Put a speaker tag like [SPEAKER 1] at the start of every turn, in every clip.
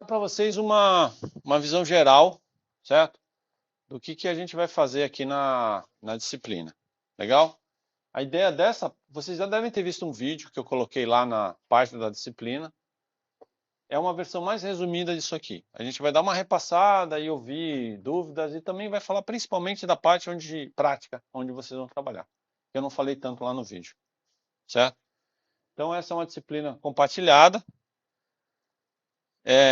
[SPEAKER 1] para vocês uma visão geral, certo? Do que a gente vai fazer aqui na disciplina. Legal? A ideia dessa, vocês já devem ter visto um vídeo que eu coloquei lá na página da disciplina. É uma versão mais resumida disso aqui. A gente vai dar uma repassada e ouvir dúvidas e também vai falar principalmente da parte onde prática, onde vocês vão trabalhar. Eu não falei tanto lá no vídeo, certo? Então essa é uma disciplina compartilhada.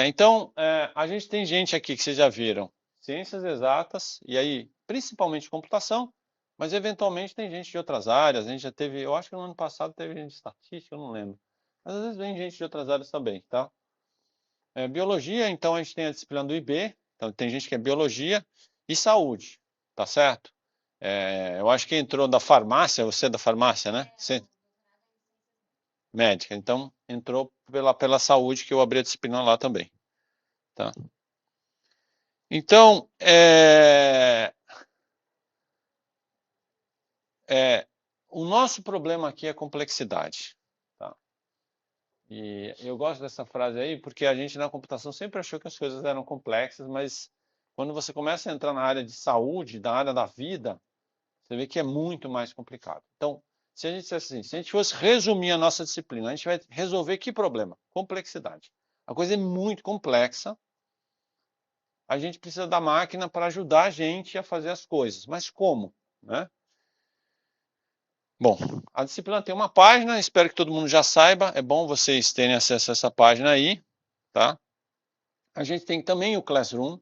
[SPEAKER 1] Então, a gente tem gente aqui que vocês já viram, ciências exatas, e aí principalmente computação, mas eventualmente tem gente de outras áreas, a gente já teve, eu acho que no ano passado teve gente de estatística, eu não lembro. Mas às vezes vem gente de outras áreas também, tá? Biologia, então a gente tem a disciplina do IB, então tem gente que é biologia e saúde, tá certo? Eu acho que entrou da farmácia, você é da farmácia, né? Você, médica, então entrou pela saúde que eu abri a disciplina lá também, tá? Então, o nosso problema aqui é complexidade, tá? E eu gosto dessa frase aí porque a gente na computação sempre achou que as coisas eram complexas, mas quando você começa a entrar na área de saúde, na área da vida, você vê que é muito mais complicado. Então, se a gente dissesse assim, se a gente fosse resumir a nossa disciplina, a gente vai resolver que problema? Complexidade. A coisa é muito complexa, a gente precisa da máquina para ajudar a gente a fazer as coisas. Mas como? Né? Bom, a disciplina tem uma página, espero que todo mundo já saiba. É bom vocês terem acesso a essa página aí, tá? A gente tem também o Classroom,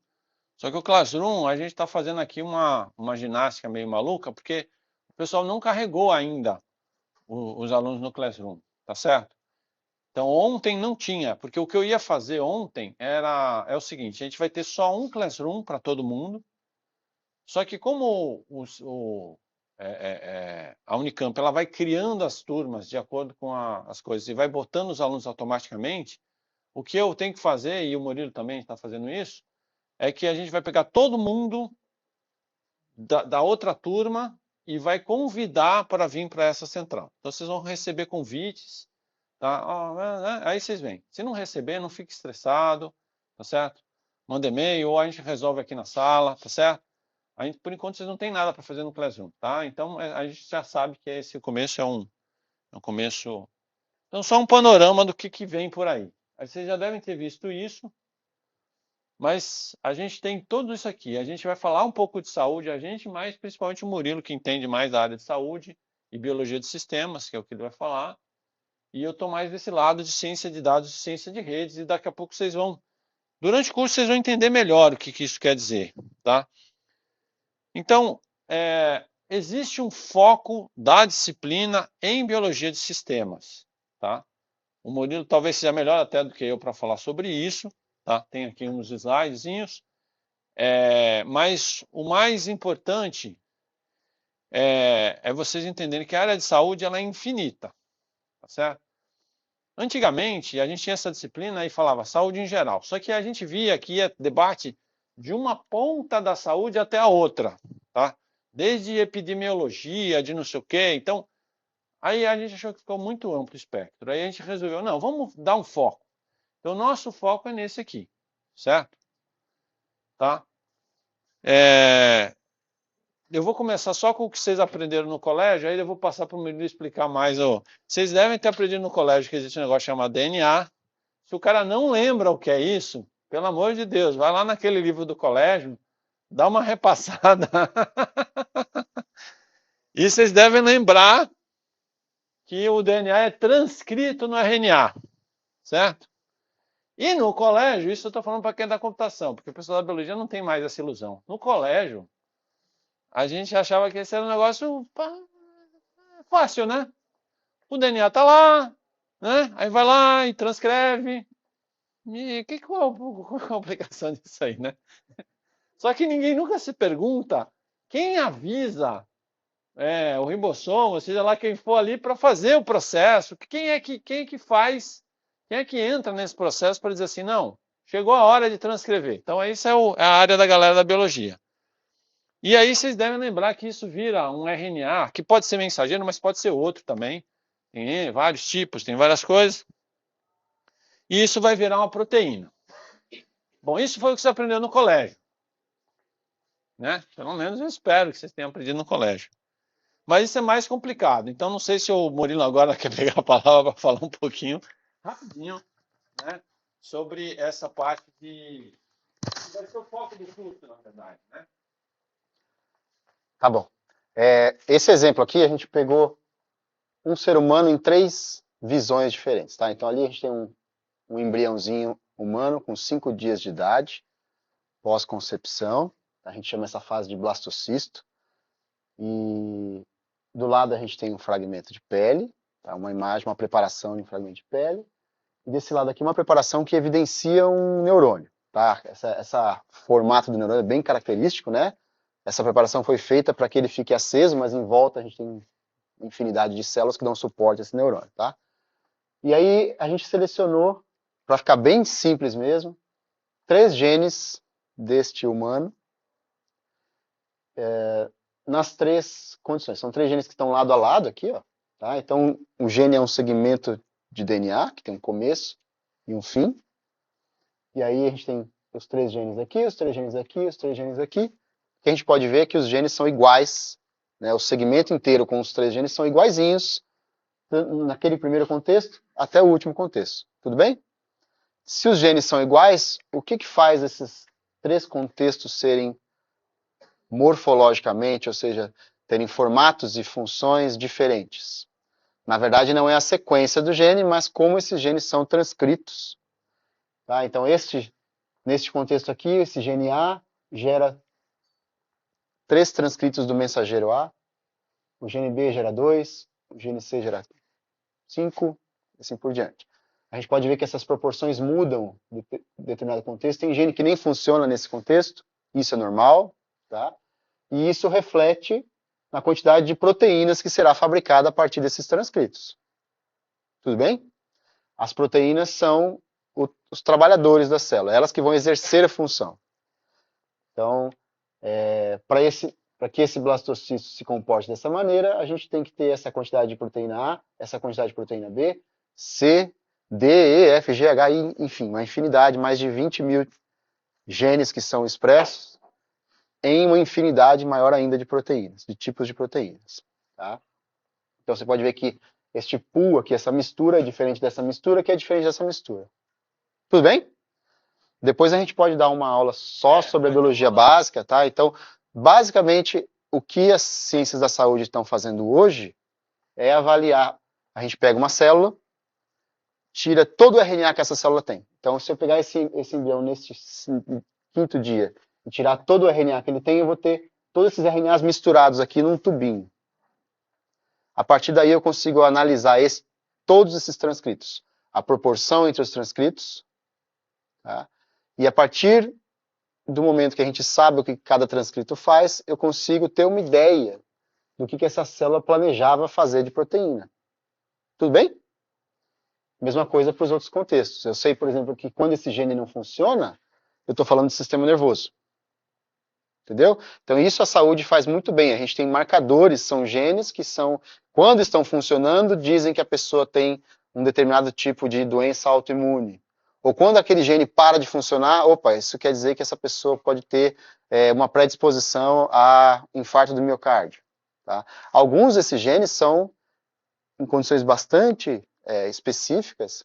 [SPEAKER 1] só que o Classroom a gente está fazendo aqui uma ginástica meio maluca, porque o pessoal não carregou ainda os alunos no Classroom, tá certo? Então ontem não tinha, porque o que eu ia fazer ontem é o seguinte, a gente vai ter só um Classroom para todo mundo, só que como a Unicamp ela vai criando as turmas de acordo com as coisas e vai botando os alunos automaticamente, o que eu tenho que fazer, e o Murilo também está fazendo isso, é que a gente vai pegar todo mundo da outra turma e vai convidar para vir para essa central. Então vocês vão receber convites, tá? Aí vocês vêm. Se não receber, não fique estressado, tá certo? Manda e-mail ou a gente resolve aqui na sala, tá certo? A gente, por enquanto, vocês não têm nada para fazer no Classroom, tá? Então, a gente já sabe que esse começo é um começo... Então, só um panorama do que vem por aí. Aí vocês já devem ter visto isso, mas a gente tem tudo isso aqui. A gente vai falar um pouco de saúde, mas principalmente o Murilo, que entende mais da área de saúde e biologia de sistemas, que é o que ele vai falar. E eu estou mais desse lado de ciência de dados e ciência de redes, e daqui a pouco vocês vão... Durante o curso, vocês vão entender melhor o que isso quer dizer, tá? Então, existe um foco da disciplina em biologia de sistemas, tá? O Murilo talvez seja melhor até do que eu para falar sobre isso, tá? Tem aqui uns slidezinhos, mas o mais importante é vocês entenderem que a área de saúde ela é infinita, tá certo? Antigamente, a gente tinha essa disciplina e falava saúde em geral, só que a gente via que ia debate de uma ponta da saúde até a outra, tá? Desde epidemiologia, de não sei o quê. Então, aí a gente achou que ficou muito amplo o espectro. Aí a gente resolveu, não, vamos dar um foco. Então, nosso foco é nesse aqui, certo? Tá? Eu vou começar só com o que vocês aprenderam no colégio, aí eu vou passar para o Murilo explicar mais. Vocês devem ter aprendido no colégio que existe um negócio chamado DNA. Se o cara não lembra o que é isso, pelo amor de Deus, vai lá naquele livro do colégio, dá uma repassada. E vocês devem lembrar que o DNA é transcrito no RNA, certo? E no colégio, isso eu estou falando para quem é da computação, porque o pessoal da biologia não tem mais essa ilusão. No colégio, a gente achava que esse era um negócio fácil, né? O DNA está lá, né? Aí vai lá e transcreve. E qual é a complicação disso aí, né? Só que ninguém nunca se pergunta quem avisa o ribossomo, seja lá quem for ali para fazer o processo, quem é que faz, quem é que entra nesse processo para dizer assim, não, chegou a hora de transcrever. Então, isso é a área da galera da biologia. E aí vocês devem lembrar que isso vira um RNA, que pode ser mensageiro, mas pode ser outro também. Tem vários tipos, tem várias coisas. E isso vai virar uma proteína. Bom, isso foi o que você aprendeu no colégio, né? Pelo menos eu espero que vocês tenham aprendido no colégio. Mas isso é mais complicado. Então, não sei se o Murilo agora quer pegar a palavra para falar um pouquinho, rapidinho, né, sobre essa parte de... Vai ser o foco do curso, na verdade, né?
[SPEAKER 2] Tá bom. Esse exemplo aqui, a gente pegou um ser humano em 3 visões diferentes, tá? Então, ali a gente tem um embriãozinho humano com 5 dias de idade, pós-concepção. A gente chama essa fase de blastocisto. E do lado a gente tem um fragmento de pele, tá? Uma imagem, uma preparação de um fragmento de pele. E desse lado aqui uma preparação que evidencia um neurônio, tá? Essa formato do neurônio é bem característico, né? Essa preparação foi feita para que ele fique aceso, mas em volta a gente tem infinidade de células que dão suporte a esse neurônio, tá? E aí a gente selecionou, para ficar bem simples mesmo, 3 genes deste humano, nas 3 condições. São 3 genes que estão lado a lado aqui, ó, tá? Então o gene é um segmento de DNA, que tem um começo e um fim. E aí a gente tem os 3 genes aqui, os 3 genes aqui, os 3 genes aqui. Que a gente pode ver que os genes são iguais, né? O segmento inteiro com os 3 genes são iguaizinhos naquele primeiro contexto até o último contexto. Tudo bem? Se os genes são iguais, o que faz esses 3 contextos serem morfologicamente, ou seja, terem formatos e funções diferentes? Na verdade, não é a sequência do gene, mas como esses genes são transcritos. Tá? Então, neste contexto aqui, esse gene A gera 3 transcritos do mensageiro A, o gene B gera 2, o gene C gera 5, e assim por diante. A gente pode ver que essas proporções mudam em determinado contexto. Tem gene que nem funciona nesse contexto, isso é normal, tá? E isso reflete na quantidade de proteínas que será fabricada a partir desses transcritos. Tudo bem? As proteínas são os trabalhadores da célula, elas que vão exercer a função. Então, para que esse blastocisto se comporte dessa maneira, a gente tem que ter essa quantidade de proteína A, essa quantidade de proteína B, C, D, E, F, G, H, I, enfim, uma infinidade, mais de 20 mil genes que são expressos em uma infinidade maior ainda de proteínas, de tipos de proteínas. Tá? Então você pode ver que este pool aqui, essa mistura é diferente dessa mistura, que é diferente dessa mistura. Tudo bem? Depois a gente pode dar uma aula só sobre a biologia básica, tá? Então, basicamente, o que as ciências da saúde estão fazendo hoje é avaliar. A gente pega uma célula, tira todo o RNA que essa célula tem. Então, se eu pegar esse embrião neste 5º dia e tirar todo o RNA que ele tem, eu vou ter todos esses RNAs misturados aqui num tubinho. A partir daí eu consigo analisar todos esses transcritos, a proporção entre os transcritos, tá? E a partir do momento que a gente sabe o que cada transcrito faz, eu consigo ter uma ideia do que essa célula planejava fazer de proteína. Tudo bem? Mesma coisa para os outros contextos. Eu sei, por exemplo, que quando esse gene não funciona, eu estou falando de sistema nervoso. Entendeu? Então isso a saúde faz muito bem. A gente tem marcadores, são genes que são, quando estão funcionando, dizem que a pessoa tem um determinado tipo de doença autoimune. Ou quando aquele gene para de funcionar, opa, isso quer dizer que essa pessoa pode ter uma predisposição a infarto do miocárdio. Tá? Alguns desses genes são, em condições bastante específicas,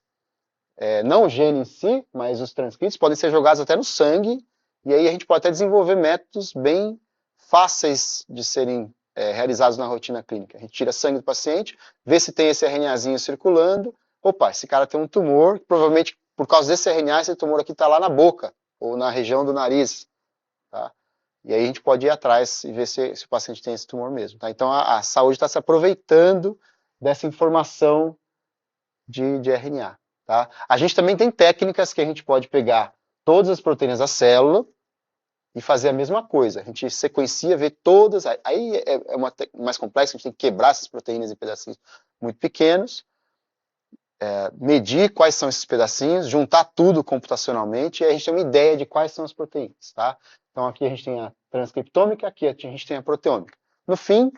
[SPEAKER 2] não o gene em si, mas os transcritos podem ser jogados até no sangue, e aí a gente pode até desenvolver métodos bem fáceis de serem realizados na rotina clínica. A gente tira sangue do paciente, vê se tem esse RNAzinho circulando, opa, esse cara tem um tumor, provavelmente por causa desse RNA, esse tumor aqui está lá na boca, ou na região do nariz. Tá? E aí a gente pode ir atrás e ver se o paciente tem esse tumor mesmo. Tá? Então a saúde está se aproveitando dessa informação de RNA. Tá? A gente também tem técnicas que a gente pode pegar todas as proteínas da célula e fazer a mesma coisa. A gente sequencia, vê todas, aí é mais complexo, a gente tem que quebrar essas proteínas em pedacinhos muito pequenos, medir quais são esses pedacinhos, juntar tudo computacionalmente, e a gente tem uma ideia de quais são as proteínas, tá? Então aqui a gente tem a transcriptômica, aqui a gente tem a proteômica. No fim,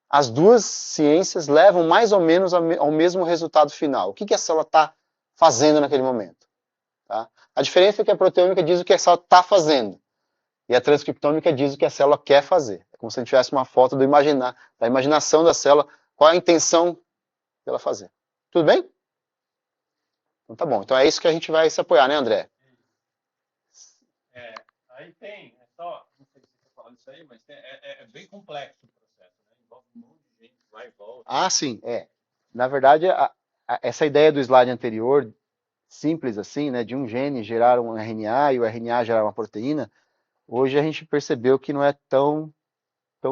[SPEAKER 2] as duas ciências levam mais ou menos ao mesmo resultado final. O que a célula está fazendo naquele momento? Tá? A diferença é que a proteômica diz o que a célula está fazendo. E a transcriptômica diz o que a célula quer fazer. É como se a gente tivesse uma foto da imaginação da célula, qual a intenção dela fazer. Tudo bem? Então tá bom. Então é isso que a gente vai se apoiar, né, André?
[SPEAKER 1] Aí tem, não sei se você falando isso aí, mas é bem complexo o processo, né? Envolve um monte de gente, vai e volta.
[SPEAKER 2] Ah, sim, é. Na verdade, essa ideia do slide anterior, simples assim, né, de um gene gerar um RNA e o RNA gerar uma proteína, hoje a gente percebeu que não é tão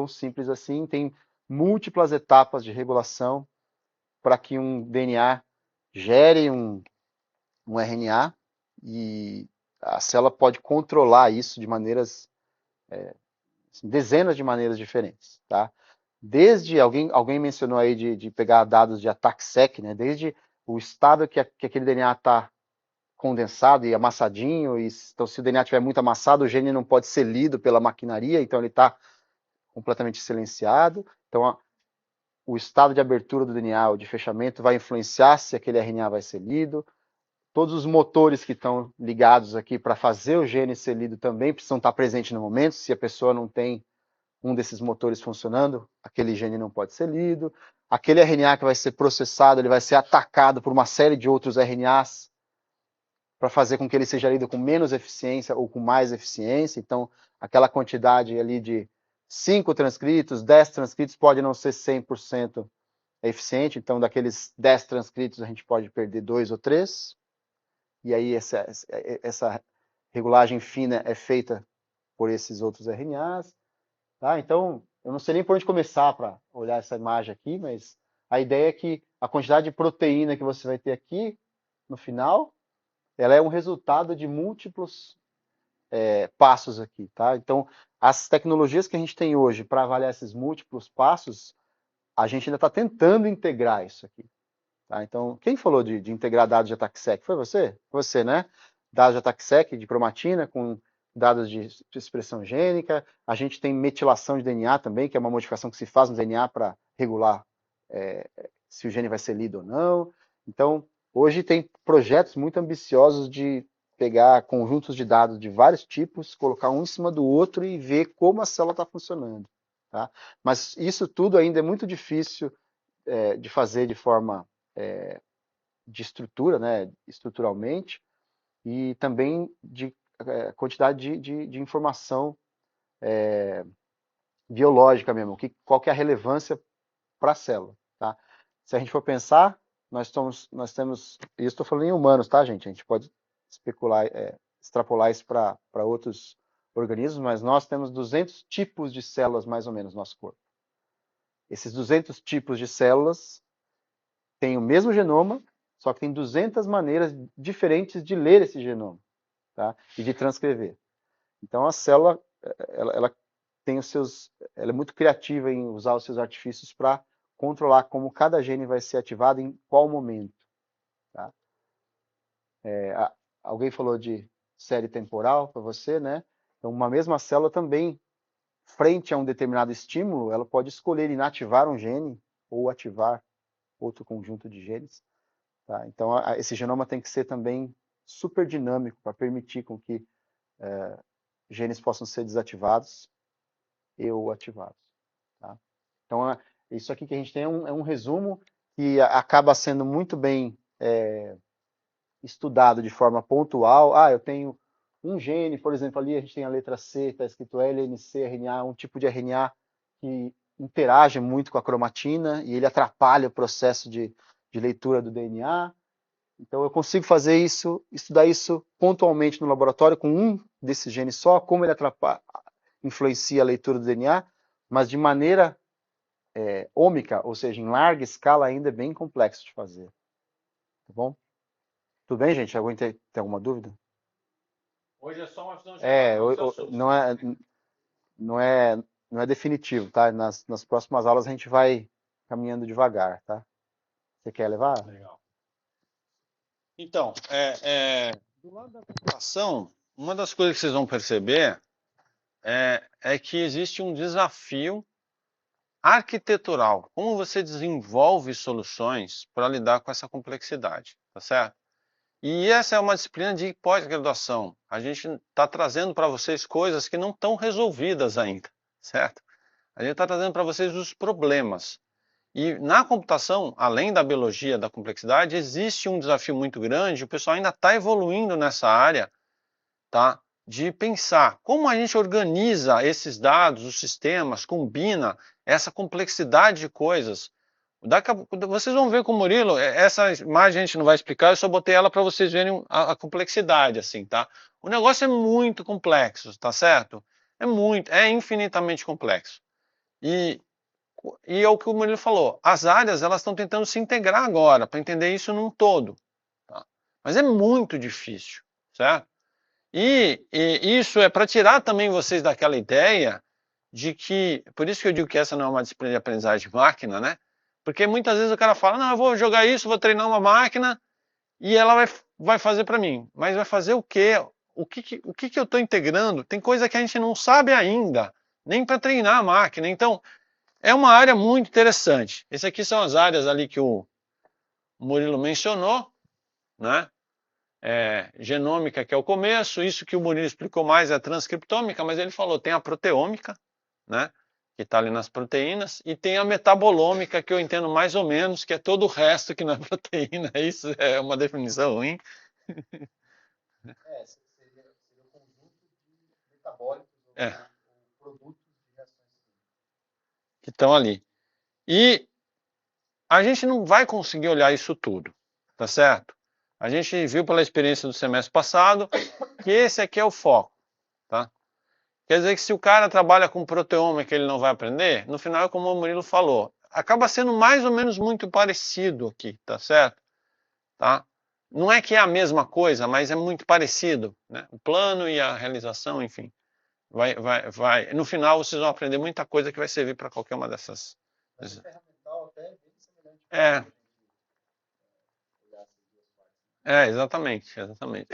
[SPEAKER 2] simples assim, tem múltiplas etapas de regulação para que um DNA gere um RNA e a célula pode controlar isso de maneiras, assim, dezenas de maneiras diferentes, tá? Desde, alguém mencionou aí de pegar dados de ATAC-seq, né? Desde o estado que aquele DNA está condensado e amassadinho, então se o DNA estiver muito amassado, o gene não pode ser lido pela maquinaria, então ele está completamente silenciado. Então, o estado de abertura do DNA ou de fechamento vai influenciar se aquele RNA vai ser lido. Todos os motores que estão ligados aqui para fazer o gene ser lido também precisam estar presentes no momento. Se a pessoa não tem um desses motores funcionando, aquele gene não pode ser lido. Aquele RNA que vai ser processado, ele vai ser atacado por uma série de outros RNAs para fazer com que ele seja lido com menos eficiência ou com mais eficiência. Então, aquela quantidade ali de 5 transcritos, 10 transcritos pode não ser 100% eficiente. Então, daqueles 10 transcritos, a gente pode perder 2 ou 3. E aí, essa regulagem fina é feita por esses outros RNAs. Tá? Então, eu não sei nem por onde começar para olhar essa imagem aqui, mas a ideia é que a quantidade de proteína que você vai ter aqui no final, ela é um resultado de múltiplos passos aqui, tá? Então, as tecnologias que a gente tem hoje para avaliar esses múltiplos passos, a gente ainda está tentando integrar isso aqui, tá? Então, quem falou de integrar dados de ATAC-seq? Foi você? Você, né? Dados de ATAC-seq, de cromatina, com dados de expressão gênica. A gente tem metilação de DNA também, que é uma modificação que se faz no DNA para regular se o gene vai ser lido ou não. Então, hoje tem projetos muito ambiciosos de pegar conjuntos de dados de vários tipos, colocar um em cima do outro e ver como a célula está funcionando. Tá? Mas isso tudo ainda é muito difícil de fazer de forma de estrutura, né, estruturalmente, e também de quantidade de informação biológica mesmo, qual que é a relevância para a célula. Tá? Se a gente for pensar, nós temos, e estou falando em humanos, tá, gente? A gente pode especular, extrapolar isso para outros organismos, mas nós temos 200 tipos de células, mais ou menos, no nosso corpo. Esses 200 tipos de células têm o mesmo genoma, só que tem 200 maneiras diferentes de ler esse genoma, tá? E de transcrever. Então, a célula, ela tem ela é muito criativa em usar os seus artifícios para controlar como cada gene vai ser ativado em qual momento. Tá? Alguém falou de série temporal para você, né? Então, uma mesma célula também, frente a um determinado estímulo, ela pode escolher inativar um gene ou ativar outro conjunto de genes. Tá? Então, esse genoma tem que ser também super dinâmico para permitir com que genes possam ser desativados ou ativados. Tá? Então, isso aqui que a gente tem é um resumo que acaba sendo muito bem estudado de forma pontual. Eu tenho um gene, por exemplo, ali a gente tem a letra C, está escrito LNC-RNA, um tipo de RNA que interage muito com a cromatina e ele atrapalha o processo de leitura do DNA. Então, eu consigo fazer isso, estudar isso pontualmente no laboratório com um desses genes só, como ele influencia a leitura do DNA, mas de maneira ômica, ou seja, em larga escala, ainda é bem complexo de fazer. Tá bom? Tudo bem, gente? Alguém tem alguma dúvida?
[SPEAKER 1] Hoje é só uma visão geral.
[SPEAKER 2] Não é definitivo, tá? Nas próximas aulas a gente vai caminhando devagar, tá? Você quer levar?
[SPEAKER 1] Legal. Então, do lado da população, uma das coisas que vocês vão perceber é que existe um desafio arquitetural. Como você desenvolve soluções para lidar com essa complexidade, tá certo? E essa é uma disciplina de pós-graduação. A gente está trazendo para vocês coisas que não estão resolvidas ainda, certo? A gente está trazendo para vocês os problemas. E na computação, além da biologia da complexidade, existe um desafio muito grande, o pessoal ainda está evoluindo nessa área, tá? De pensar como a gente organiza esses dados, os sistemas, combina essa complexidade de coisas. Vocês vão ver com o Murilo, essa imagem a gente não vai explicar, eu só botei ela para vocês verem a complexidade, assim, tá? O negócio é muito complexo, tá certo? É infinitamente complexo. E é o que o Murilo falou, as áreas elas estão tentando se integrar agora, para entender isso num todo. Tá? Mas é muito difícil, certo? E isso é para tirar também vocês daquela ideia de que, por isso que eu digo que essa não é uma disciplina de aprendizagem de máquina, né? Porque muitas vezes o cara fala, não, eu vou jogar isso, vou treinar uma máquina e ela vai fazer para mim. Mas vai fazer o quê? O que eu estou integrando? Tem coisa que a gente não sabe ainda, nem para treinar a máquina. Então, é uma área muito interessante. Essas aqui são as áreas ali que o Murilo mencionou, né? Genômica, que é o começo, isso que o Murilo explicou mais é a transcriptômica, mas ele falou, tem a proteômica, né? Que está ali nas proteínas, e tem a metabolômica, que eu entendo mais ou menos, que é todo o resto que não é proteína. Isso é uma definição ruim.
[SPEAKER 2] Seria o conjunto de metabólicos ou produtos de reações químicas.
[SPEAKER 1] Que estão ali. E a gente não vai conseguir olhar isso tudo, tá certo? A gente viu pela experiência do semestre passado que esse aqui é o foco, tá? Quer dizer que se o cara trabalha com proteoma que ele não vai aprender, no final é como o Murilo falou, acaba sendo mais ou menos muito parecido aqui, tá certo? Tá? Não é que é a mesma coisa, mas é muito parecido, né? O plano e a realização, enfim. No final vocês vão aprender muita coisa que vai servir para qualquer uma dessas.
[SPEAKER 2] Mas a ferramental até é bem semelhante.
[SPEAKER 1] Exatamente.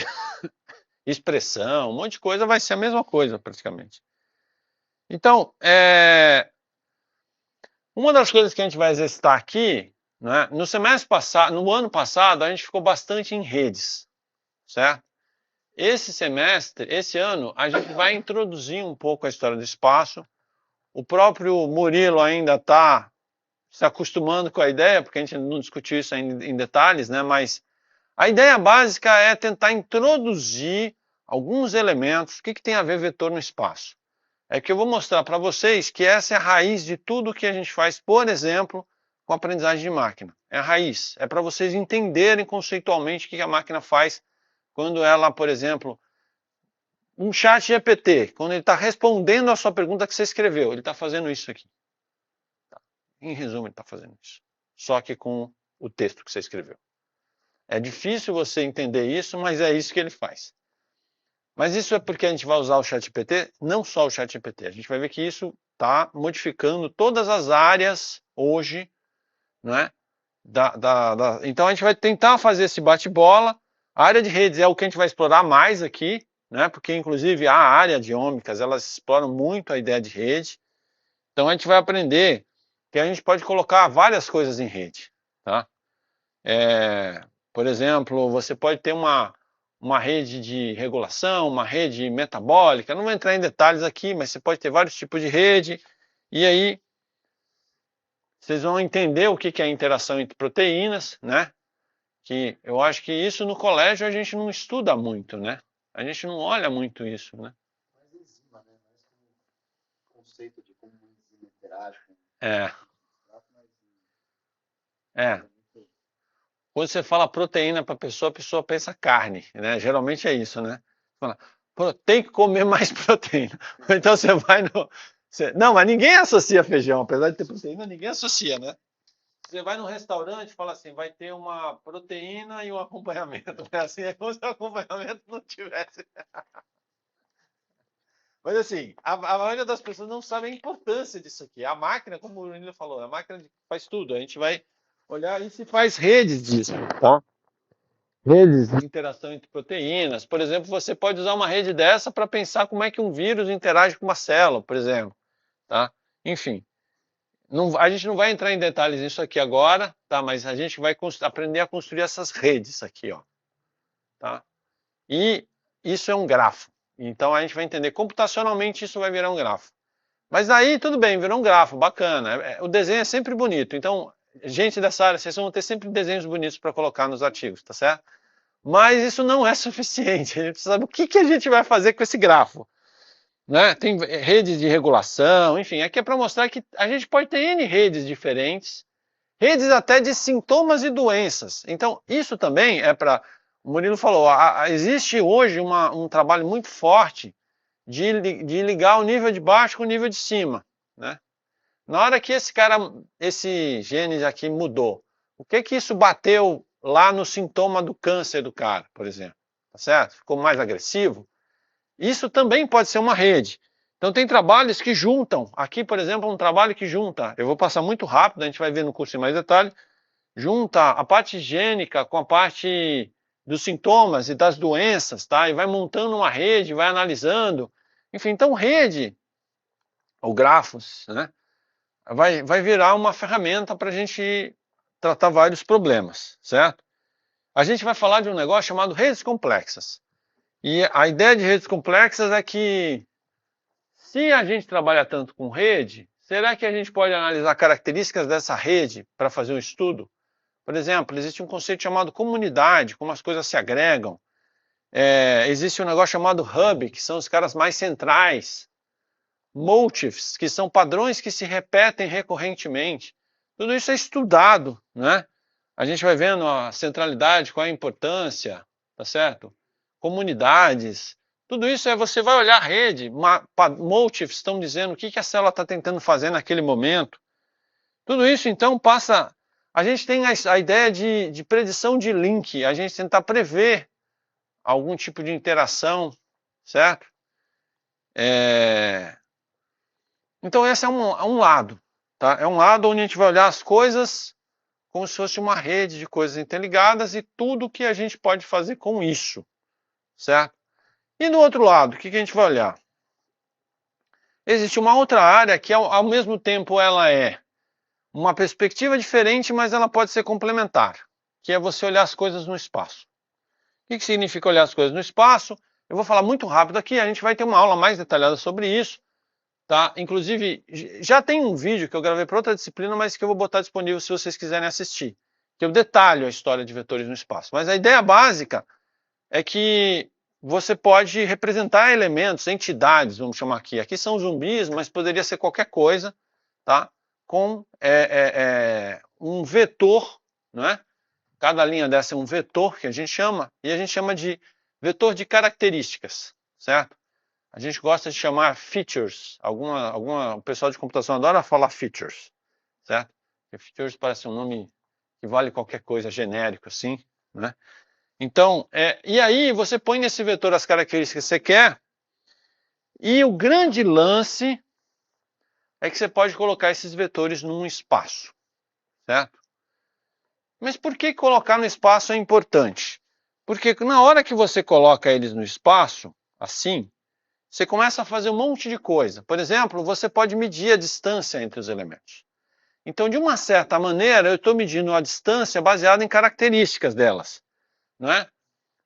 [SPEAKER 1] Expressão, um monte de coisa vai ser a mesma coisa, praticamente. Então, uma das coisas que a gente vai exercitar aqui, né, no semestre passado, no ano passado, a gente ficou bastante em redes, certo? Esse ano, a gente vai introduzir um pouco a história do espaço. O próprio Murilo ainda está se acostumando com a ideia, porque a gente não discutiu isso ainda em detalhes, né? Mas a ideia básica é tentar introduzir alguns elementos. O que tem a ver vetor no espaço? É que eu vou mostrar para vocês que essa é a raiz de tudo que a gente faz, por exemplo, com aprendizagem de máquina. É a raiz. É para vocês entenderem conceitualmente o que a máquina faz quando ela, por exemplo, um chat GPT, quando ele está respondendo a sua pergunta que você escreveu, ele está fazendo isso aqui. Em resumo, ele está fazendo isso. Só que com o texto que você escreveu. É difícil você entender isso, mas é isso que ele faz. Mas isso é porque a gente vai usar o ChatGPT, não só o ChatGPT. A gente vai ver que isso está modificando todas as áreas hoje, né? Então a gente vai tentar fazer esse bate-bola. A área de redes é o que a gente vai explorar mais aqui, né? Porque inclusive a área de ômicas, elas exploram muito a ideia de rede. Então a gente vai aprender que a gente pode colocar várias coisas em rede, tá? Por exemplo, você pode ter uma rede de regulação, uma rede metabólica, não vou entrar em detalhes aqui, mas você pode ter vários tipos de rede, e aí vocês vão entender o que é a interação entre proteínas, né? Que eu acho que isso no colégio a gente não estuda muito, né? A gente não olha muito isso, né?
[SPEAKER 2] Mas enzima, né? Mas o conceito de como uma enzima interage com
[SPEAKER 1] Quando você fala proteína para a pessoa pensa carne, né? Geralmente é isso, né? Fala, tem que comer mais proteína. Então você vai no... Não, mas ninguém associa feijão, apesar de ter proteína, ninguém associa, né? Você vai num restaurante e fala assim, vai ter uma proteína e um acompanhamento. Assim, é como se o acompanhamento não tivesse. Mas assim, a maioria das pessoas não sabe a importância disso aqui. A máquina, como o Nilo falou, a máquina faz tudo. A gente vai olhar e se faz redes disso, tá? Redes de interação entre proteínas. Por exemplo, você pode usar uma rede dessa para pensar como é que um vírus interage com uma célula, por exemplo. Tá? Enfim, a gente não vai entrar em detalhes nisso aqui agora, tá? Mas a gente vai aprender a construir essas redes aqui, ó. tá? E isso é um grafo. Então a gente vai entender computacionalmente isso vai virar um grafo. Mas aí tudo bem, virou um grafo, bacana. O desenho é sempre bonito. Então, gente dessa área, vocês vão ter sempre desenhos bonitos para colocar nos artigos, tá certo? Mas isso não é suficiente. A gente precisa saber o que a gente vai fazer com esse grafo. Né? Tem redes de regulação, enfim, aqui é para mostrar que a gente pode ter N redes diferentes, redes até de sintomas e doenças. Então, isso também é para. O Murilo falou, existe hoje um trabalho muito forte de ligar o nível de baixo com o nível de cima. Né? Na hora que esse gene aqui mudou, o que isso bateu lá no sintoma do câncer do cara, por exemplo? Tá certo? Ficou mais agressivo? Isso também pode ser uma rede. Então tem trabalhos que juntam. Aqui, por exemplo, um trabalho que junta. Eu vou passar muito rápido, a gente vai ver no curso em mais detalhe. Junta a parte gênica com a parte dos sintomas e das doenças, tá? E vai montando uma rede, vai analisando. Enfim, então rede, ou grafos, né? Vai virar uma ferramenta para a gente tratar vários problemas, certo? A gente vai falar de um negócio chamado redes complexas. E a ideia de redes complexas é que, se a gente trabalha tanto com rede, será que a gente pode analisar características dessa rede para fazer um estudo? Por exemplo, existe um conceito chamado comunidade, como as coisas se agregam. Existe um negócio chamado hub, que são os caras mais centrais. Motifs, que são padrões que se repetem recorrentemente. Tudo isso é estudado, né? A gente vai vendo a centralidade, qual é a importância, tá certo? Comunidades, tudo isso você vai olhar a rede, motifs estão dizendo o que a célula está tentando fazer naquele momento. Tudo isso, então, passa... A gente tem a ideia de predição de link, a gente tentar prever algum tipo de interação, certo? Então, esse é um lado, tá? É um lado onde a gente vai olhar as coisas como se fosse uma rede de coisas interligadas e tudo que a gente pode fazer com isso, certo? E do outro lado, o que a gente vai olhar? Existe uma outra área que, ao mesmo tempo, ela é uma perspectiva diferente, mas ela pode ser complementar, que é você olhar as coisas no espaço. O que significa olhar as coisas no espaço? Eu vou falar muito rápido aqui, a gente vai ter uma aula mais detalhada sobre isso, tá? Inclusive, já tem um vídeo que eu gravei para outra disciplina, mas que eu vou botar disponível se vocês quiserem assistir, que eu detalho a história de vetores no espaço. Mas a ideia básica é que você pode representar elementos, entidades, vamos chamar aqui. Aqui são zumbis, mas poderia ser qualquer coisa, tá? Com um vetor, não é? Cada linha dessa é um vetor que a gente chama, e a gente chama de vetor de características, certo? A gente gosta de chamar features, o pessoal de computação adora falar features, certo? Porque features parece um nome que vale qualquer coisa, genérico assim, né? Então, e aí você põe nesse vetor as características que você quer, e o grande lance é que você pode colocar esses vetores num espaço, certo? Mas por que colocar no espaço é importante? Porque na hora que você coloca eles no espaço, assim, você começa a fazer um monte de coisa. Por exemplo, você pode medir a distância entre os elementos. Então, de uma certa maneira, eu estou medindo a distância baseada em características delas, não é?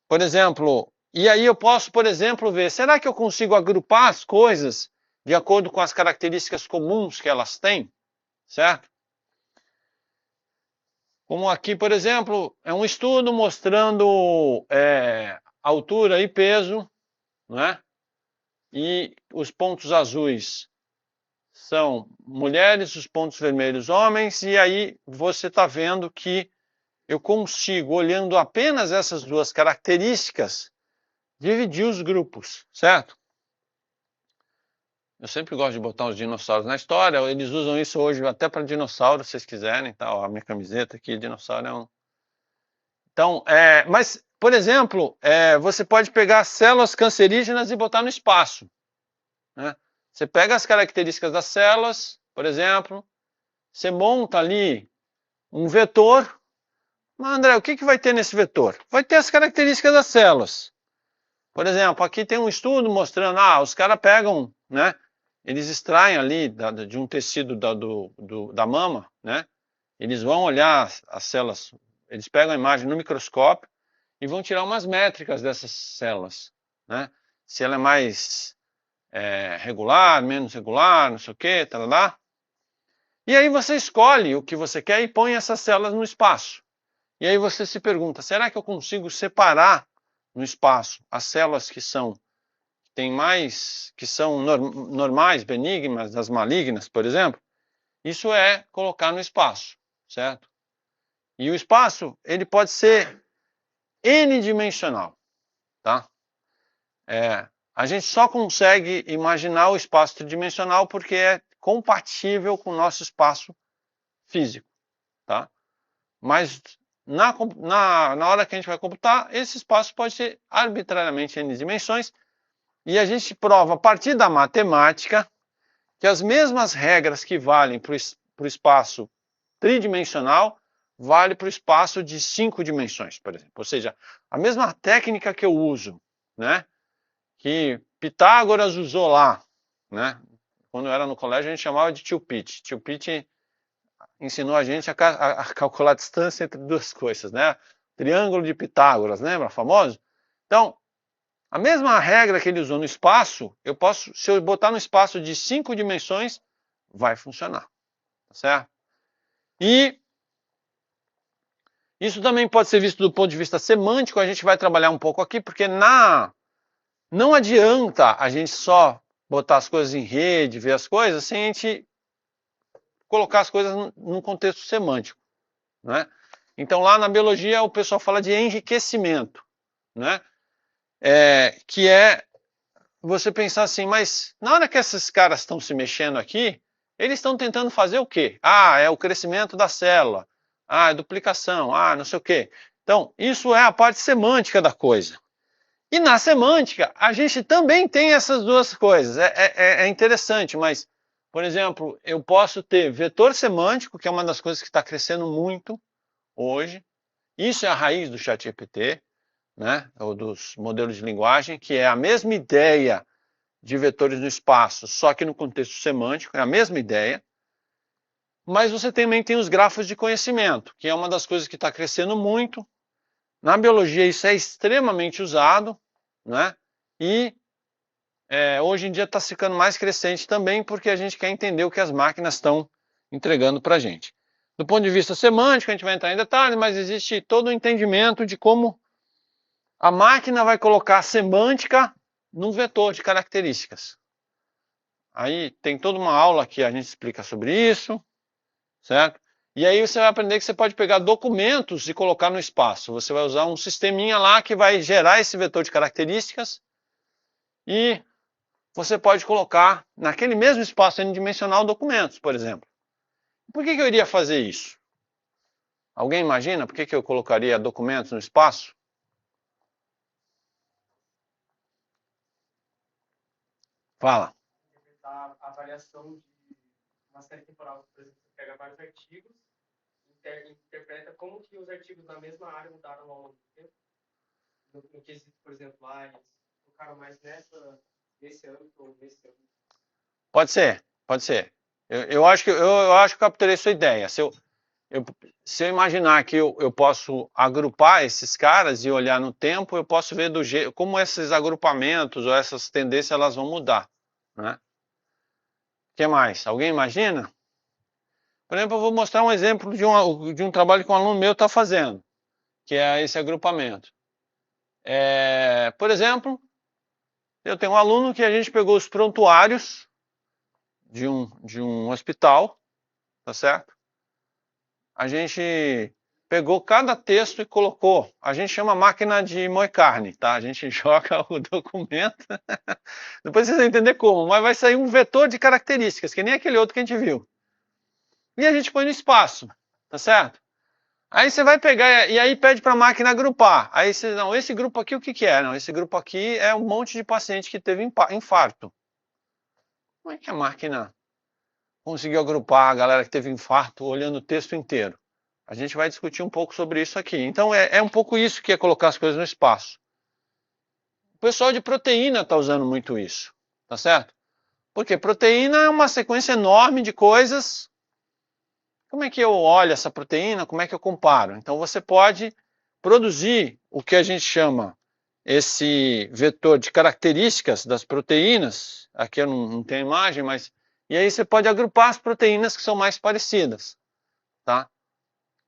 [SPEAKER 1] Por exemplo, e aí eu posso, por exemplo, ver, será que eu consigo agrupar as coisas de acordo com as características comuns que elas têm, certo? Como aqui, por exemplo, é um estudo mostrando altura e peso, não é? E os pontos azuis são mulheres, os pontos vermelhos homens, e aí você está vendo que eu consigo, olhando apenas essas duas características, dividir os grupos, certo? Eu sempre gosto de botar os dinossauros na história, eles usam isso hoje até para dinossauro, se vocês quiserem, tá? Ó, a minha camiseta aqui, dinossauro é um... Então, mas, por exemplo, você pode pegar células cancerígenas e botar no espaço, né? Você pega as características das células, por exemplo, você monta ali um vetor. Mas, André, o que vai ter nesse vetor? Vai ter as características das células. Por exemplo, aqui tem um estudo mostrando, os caras pegam, né? Eles extraem ali de um tecido da mama, né? Eles vão olhar as células, eles pegam a imagem no microscópio e vão tirar umas métricas dessas células, né? Se ela é mais regular, menos regular, não sei o que, tal. E aí você escolhe o que você quer e põe essas células no espaço. E aí você se pergunta, será que eu consigo separar no espaço as células que são normais, benignas, das malignas, por exemplo? Isso é colocar no espaço, certo? E o espaço, ele pode ser n-dimensional, tá? A gente só consegue imaginar o espaço tridimensional porque é compatível com o nosso espaço físico, tá? Mas na hora que a gente vai computar, esse espaço pode ser arbitrariamente n dimensões, e a gente prova a partir da matemática que as mesmas regras que valem para o espaço tridimensional vale para o espaço de 5 dimensões, por exemplo. Ou seja, a mesma técnica que eu uso, né, que Pitágoras usou lá, né, quando eu era no colégio a gente chamava de tio Pete. Tio Pete ensinou a gente a calcular a distância entre duas coisas, né? Triângulo de Pitágoras, lembra? Famoso? Então, a mesma regra que ele usou no espaço, se eu botar no espaço de 5 dimensões, vai funcionar, tá certo? E isso também pode ser visto do ponto de vista semântico, a gente vai trabalhar um pouco aqui, porque não adianta a gente só botar as coisas em rede, ver as coisas, sem a gente colocar as coisas num contexto semântico, né? Então lá na biologia o pessoal fala de enriquecimento, né? Que é você pensar assim, mas na hora que esses caras estão se mexendo aqui, eles estão tentando fazer o quê? É o crescimento da célula, é duplicação, não sei o quê. Então, isso é a parte semântica da coisa. E na semântica, a gente também tem essas duas coisas. É interessante, mas, por exemplo, eu posso ter vetor semântico, que é uma das coisas que está crescendo muito hoje. Isso é a raiz do ChatGPT, né? Ou dos modelos de linguagem, que é a mesma ideia de vetores no espaço, só que no contexto semântico, é a mesma ideia. Mas você também tem os grafos de conhecimento, que é uma das coisas que está crescendo muito. Na biologia isso é extremamente usado, né? E hoje em dia está ficando mais crescente também porque a gente quer entender o que as máquinas estão entregando para a gente. Do ponto de vista semântico, a gente vai entrar em detalhes, mas existe todo o entendimento de como a máquina vai colocar a semântica num vetor de características. Aí tem toda uma aula que a gente explica sobre isso, certo? E aí você vai aprender que você pode pegar documentos e colocar no espaço. Você vai usar um sisteminha lá que vai gerar esse vetor de características e você pode colocar naquele mesmo espaço n-dimensional documentos, por exemplo. Por que eu iria fazer isso? Alguém imagina por que eu colocaria documentos no espaço? Fala.
[SPEAKER 3] A variação de uma série temporal, por exemplo, você pega vários artigos, interpreta como que os artigos na mesma área mudaram ao longo do tempo. No quesito, por exemplo, eles focaram mais nesse âmbito ou nesse âmbito.
[SPEAKER 1] Pode ser, pode ser. Eu acho que eu capturei sua ideia. Se eu imaginar que eu posso agrupar esses caras e olhar no tempo, eu posso ver como esses agrupamentos ou essas tendências elas vão mudar, né? O que mais? Alguém imagina? Por exemplo, eu vou mostrar um exemplo de um trabalho que um aluno meu está fazendo, que é esse agrupamento. Por exemplo, eu tenho um aluno que a gente pegou os prontuários de um hospital, tá certo? A gente pegou cada texto e colocou. A gente chama máquina de moer carne, tá? A gente joga o documento, depois vocês vão entender como, mas vai sair um vetor de características, que nem aquele outro que a gente viu. E a gente põe no espaço, tá certo? Aí você vai pegar, e aí pede para a máquina agrupar. Aí você, não, esse grupo aqui o que que é? Não, esse grupo aqui é um monte de paciente que teve infarto. Como é que a máquina conseguiu agrupar a galera que teve infarto olhando o texto inteiro? A gente vai discutir um pouco sobre isso aqui. Então é um pouco isso que é colocar as coisas no espaço. O pessoal de proteína está usando muito isso, tá certo? Porque proteína é uma sequência enorme de coisas. Como é que eu olho essa proteína? Como é que eu comparo? Então você pode produzir o que a gente chama esse vetor de características das proteínas. Aqui eu não tenho imagem, mas... E aí você pode agrupar as proteínas que são mais parecidas, tá?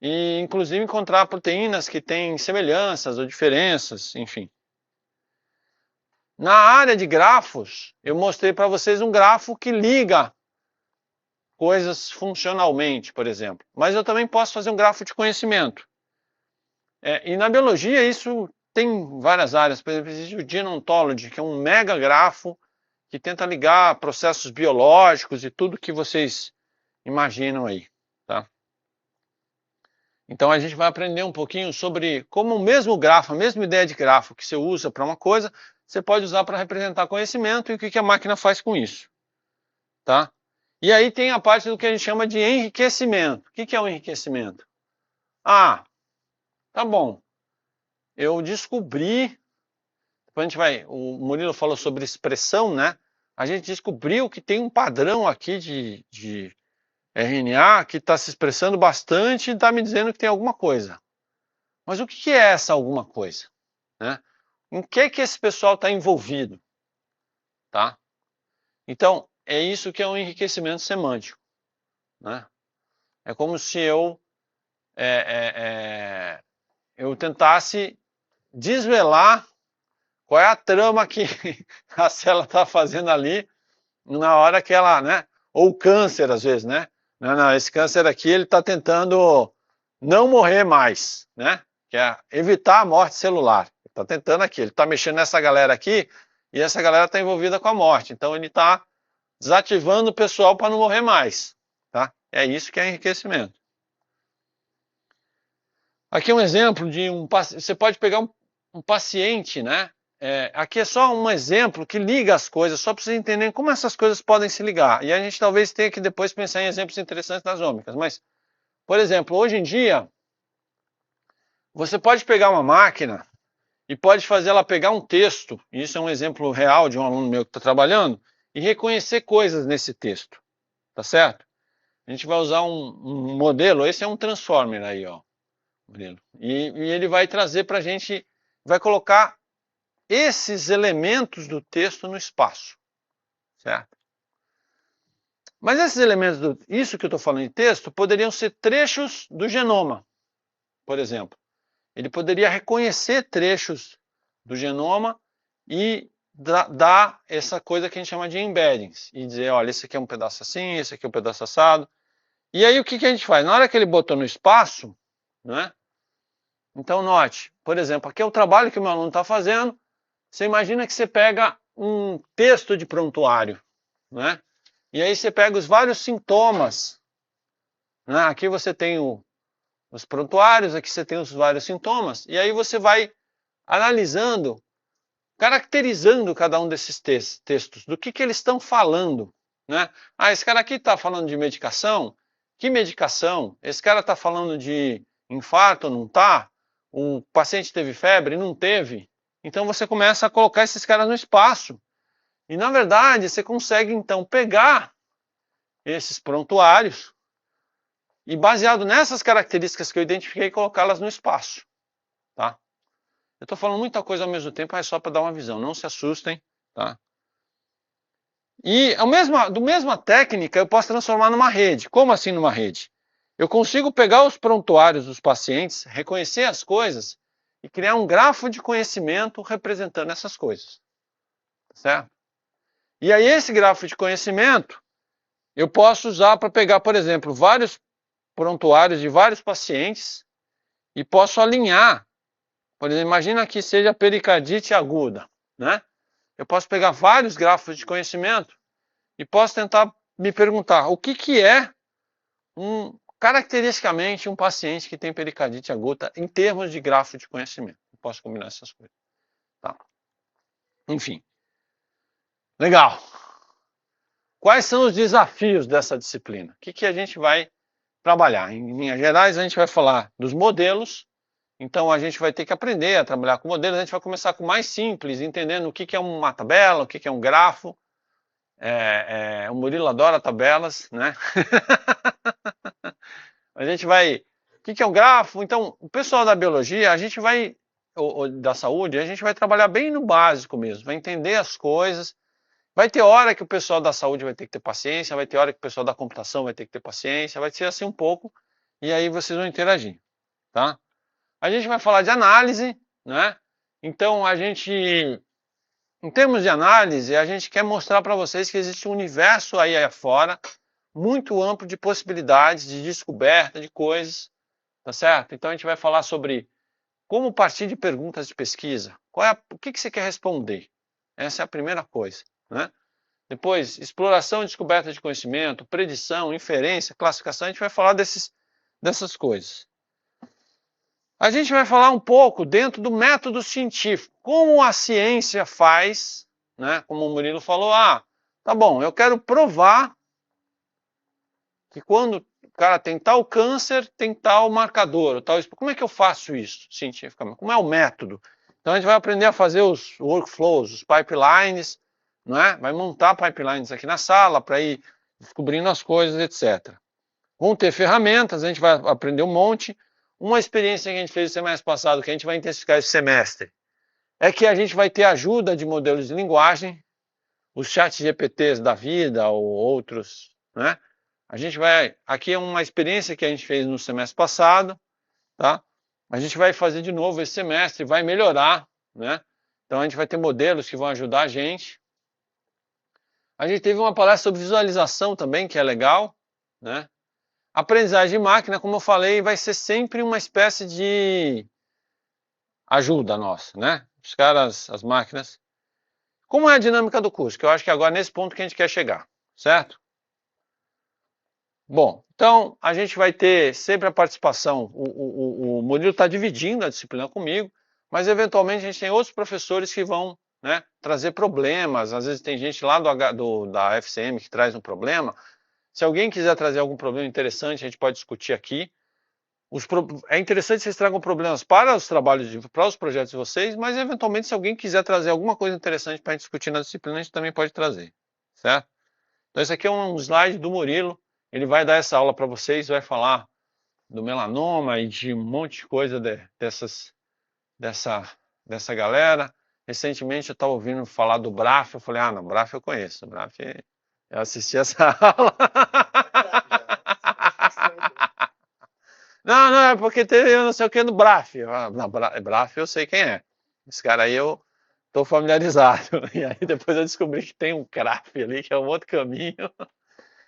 [SPEAKER 1] E inclusive encontrar proteínas que têm semelhanças ou diferenças, enfim. Na área de grafos, eu mostrei para vocês um grafo que liga coisas funcionalmente, por exemplo. Mas eu também posso fazer um grafo de conhecimento. E na biologia isso tem várias áreas. Por exemplo, existe o Gene Ontology, que é um mega grafo que tenta ligar processos biológicos e tudo que vocês imaginam aí, tá? Então a gente vai aprender um pouquinho sobre como o mesmo grafo, a mesma ideia de grafo que você usa para uma coisa, você pode usar para representar conhecimento e o que a máquina faz com isso, tá? E aí tem a parte do que a gente chama de enriquecimento. O que é o enriquecimento? Ah, tá bom. Eu descobri, depois a gente vai, o Murilo falou sobre expressão, né? A gente descobriu que tem um padrão aqui de RNA que está se expressando bastante e está me dizendo que tem alguma coisa. Mas o que é essa alguma coisa? Né? Em que esse pessoal está envolvido? Tá? Então, é isso que é um enriquecimento semântico. Né? É como se eu tentasse desvelar qual é a trama que a célula está fazendo ali na hora que ela, né? Ou o câncer, às vezes, né? Não, esse câncer aqui, ele está tentando não morrer mais, né? Que é evitar a morte celular. Ele está tentando aqui, ele está mexendo nessa galera aqui e essa galera está envolvida com a morte. Então, ele está desativando o pessoal para não morrer mais, tá? É isso que é enriquecimento. Aqui é um exemplo de você pode pegar um paciente, né? Aqui é só um exemplo que liga as coisas, só para vocês entenderem como essas coisas podem se ligar. E a gente talvez tenha que depois pensar em exemplos interessantes das ômicas. Mas, por exemplo, hoje em dia, você pode pegar uma máquina e pode fazer ela pegar um texto, e isso é um exemplo real de um aluno meu que está trabalhando, e reconhecer coisas nesse texto, tá certo? A gente vai usar um modelo, esse é um transformer aí, ó, modelo. E ele vai trazer para a gente, vai colocar esses elementos do texto no espaço, certo? Mas esses elementos, isso que eu estou falando em texto, poderiam ser trechos do genoma, por exemplo. Ele poderia reconhecer trechos do genoma e dar essa coisa que a gente chama de embeddings, e dizer, olha, esse aqui é um pedaço assim, esse aqui é um pedaço assado. E aí o que a gente faz? Na hora que ele botou no espaço, né? Então note, por exemplo, aqui é o trabalho que o meu aluno está fazendo. Você imagina que você pega um texto de prontuário, né? E aí você pega os vários sintomas, né? Aqui você tem os prontuários, aqui você tem os vários sintomas, e aí você vai analisando, caracterizando cada um desses textos, do que eles estão falando, né? Ah, esse cara aqui está falando de medicação, que medicação? Esse cara está falando de infarto, não está? O paciente teve febre, não teve? Então você começa a colocar esses caras no espaço. E na verdade você consegue então pegar esses prontuários e baseado nessas características que eu identifiquei, colocá-las no espaço. Tá? Eu estou falando muita coisa ao mesmo tempo, é só para dar uma visão, não se assustem. Tá? E da mesma técnica eu posso transformar numa rede. Como assim numa rede? Eu consigo pegar os prontuários dos pacientes, reconhecer as coisas e criar um grafo de conhecimento representando essas coisas. Certo? E aí esse grafo de conhecimento eu posso usar para pegar, por exemplo, vários prontuários de vários pacientes e posso alinhar. Por exemplo, imagina que seja pericardite aguda, né? Eu posso pegar vários grafos de conhecimento e posso tentar me perguntar o que é caracteristicamente um paciente que tem pericardite aguda em termos de grafo de conhecimento. Eu posso combinar essas coisas. Tá? Enfim. Legal. Quais são os desafios dessa disciplina? O que a gente vai trabalhar? Em linhas gerais, a gente vai falar dos modelos. Então, a gente vai ter que aprender a trabalhar com modelos. A gente vai começar com o mais simples, entendendo o que é uma tabela, o que é um grafo. O Murilo adora tabelas, né? A gente vai que é um grafo? Então, o pessoal da biologia, a gente vai, ou da saúde, a gente vai trabalhar bem no básico mesmo, vai entender as coisas. Vai ter hora que o pessoal da saúde vai ter que ter paciência, vai ter hora que o pessoal da computação vai ter que ter paciência, vai ser assim um pouco, e aí vocês vão interagir, tá? A gente vai falar de análise, né? Então, em termos de análise, a gente quer mostrar para vocês que existe um universo aí afora, muito amplo de possibilidades, de descoberta de coisas, tá certo? Então, a gente vai falar sobre como partir de perguntas de pesquisa. O que você quer responder? Essa é a primeira coisa, né? Depois, exploração e descoberta de conhecimento, predição, inferência, classificação, a gente vai falar dessas coisas. A gente vai falar um pouco dentro do método científico, como a ciência faz, né? Como o Murilo falou, tá bom, eu quero provar que quando o cara tem tal câncer, tem tal marcador, como é que eu faço isso cientificamente? Como é o método? Então a gente vai aprender a fazer os workflows, os pipelines, não é? Vai montar pipelines aqui na sala para ir descobrindo as coisas, etc. Vão ter ferramentas, a gente vai aprender um monte. Uma experiência que a gente fez no semestre passado, que a gente vai intensificar esse semestre, é que a gente vai ter ajuda de modelos de linguagem, os chat GPTs da vida ou outros, né? A gente vai, aqui é uma experiência que a gente fez no semestre passado, tá? A gente vai fazer de novo esse semestre, vai melhorar, né? Então a gente vai ter modelos que vão ajudar a gente. A gente teve uma palestra sobre visualização também, que é legal, né? Aprendizagem de máquina, como eu falei, vai ser sempre uma espécie de ajuda nossa, né? Os caras, as máquinas. Como é a dinâmica do curso? Que eu acho que agora é nesse ponto que a gente quer chegar, certo? Bom, então a gente vai ter sempre a participação. O Murilo está dividindo a disciplina comigo, mas eventualmente a gente tem outros professores que vão, né, trazer problemas. Às vezes tem gente lá da FCM que traz um problema. Se alguém quiser trazer algum problema interessante, a gente pode discutir aqui. É interessante que vocês tragam problemas para os trabalhos, para os projetos de vocês, mas eventualmente se alguém quiser trazer alguma coisa interessante para a gente discutir na disciplina, a gente também pode trazer, certo? Então esse aqui é um slide do Murilo, ele vai dar essa aula para vocês, vai falar do melanoma e de um monte de coisa dessa galera. Recentemente eu estava ouvindo falar do BRAF, eu falei, não, BRAF eu conheço, BRAF eu assisti essa aula. Não, é porque teve não sei o que no BRAF. Não, BRAF eu sei quem é. Esse cara aí eu estou familiarizado. E aí depois eu descobri que tem um CRAF ali, que é um outro caminho.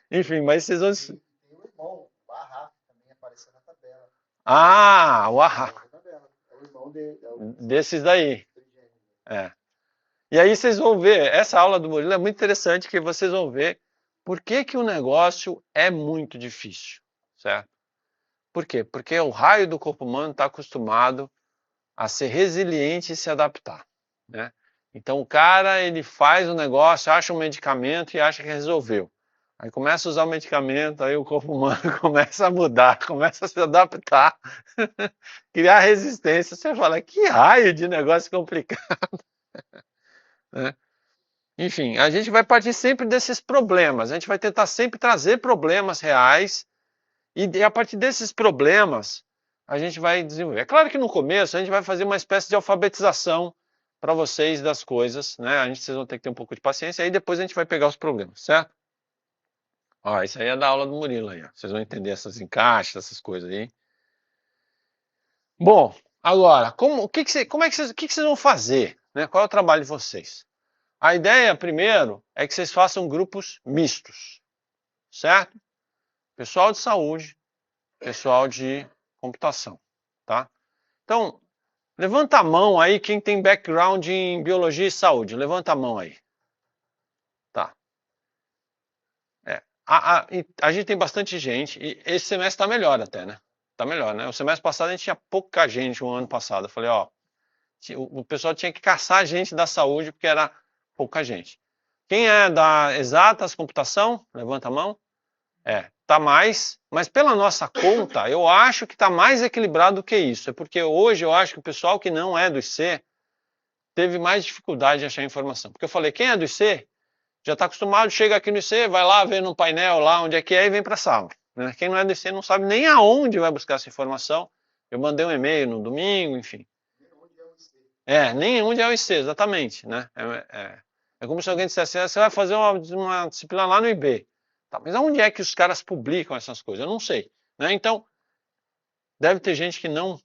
[SPEAKER 1] Enfim, mas vocês vão...
[SPEAKER 2] Tem o irmão, o Arraf, também apareceu na tabela.
[SPEAKER 1] O Arraf.
[SPEAKER 2] É o irmão dele.
[SPEAKER 1] Desses daí. É. E aí vocês vão ver, essa aula do Murilo é muito interessante, que vocês vão ver por que o negócio é muito difícil, certo? Por quê? Porque o raio do corpo humano está acostumado a ser resiliente e se adaptar, né? Então o cara, ele faz o negócio, acha um medicamento e acha que resolveu. Aí começa a usar o medicamento, aí o corpo humano começa a mudar, começa a se adaptar, criar resistência. Você fala, que raio de negócio complicado, né? Enfim, a gente vai partir sempre desses problemas, a gente vai tentar sempre trazer problemas reais e a partir desses problemas a gente vai desenvolver. É claro que no começo a gente vai fazer uma espécie de alfabetização para vocês das coisas, né? Vocês vão ter que ter um pouco de paciência, aí depois a gente vai pegar os problemas, certo? Ó, isso aí é da aula do Murilo aí, ó. Vocês vão entender essas encaixes, essas coisas aí. Bom, agora, como é que vocês vão fazer, né? Qual é o trabalho de vocês? A ideia, primeiro, é que vocês façam grupos mistos, certo? Pessoal de saúde, pessoal de computação, tá? Então, levanta a mão aí quem tem background em biologia e saúde, levanta a mão aí. Tá. A gente tem bastante gente, e esse semestre tá melhor até, né? Tá melhor, né? O semestre passado a gente tinha pouca gente, o ano passado. Eu falei, ó, o pessoal tinha que caçar gente da saúde porque era pouca gente. Quem é da exatas computação? Levanta a mão. Tá mais, mas pela nossa conta, eu acho que está mais equilibrado do que isso. É porque hoje eu acho que o pessoal que não é do IC teve mais dificuldade de achar informação. Porque eu falei, quem é do IC já está acostumado, chega aqui no IC, vai lá, vê no painel lá onde é que é e vem para a sala. né? Quem não é do IC não sabe nem aonde vai buscar essa informação. Eu mandei um e-mail no domingo, enfim. Nem onde é o IC, exatamente, né? É como se alguém dissesse, você vai fazer uma disciplina lá no IB. Tá, mas onde é que os caras publicam essas coisas? Eu não sei, né? Então, deve ter gente que não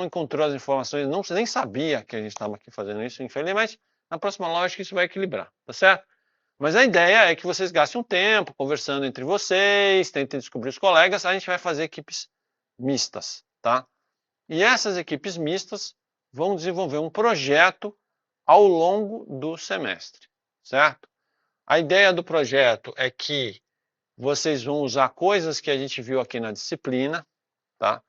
[SPEAKER 1] encontrou as informações, nem sabia que a gente estava aqui fazendo isso, infelizmente. Na próxima lógica isso vai equilibrar, tá certo? Mas a ideia é que vocês gastem um tempo conversando entre vocês, tentem descobrir os colegas, a gente vai fazer equipes mistas, tá? E essas equipes mistas vão desenvolver um projeto ao longo do semestre, certo? A ideia do projeto é que vocês vão usar coisas que a gente viu aqui na disciplina, tá?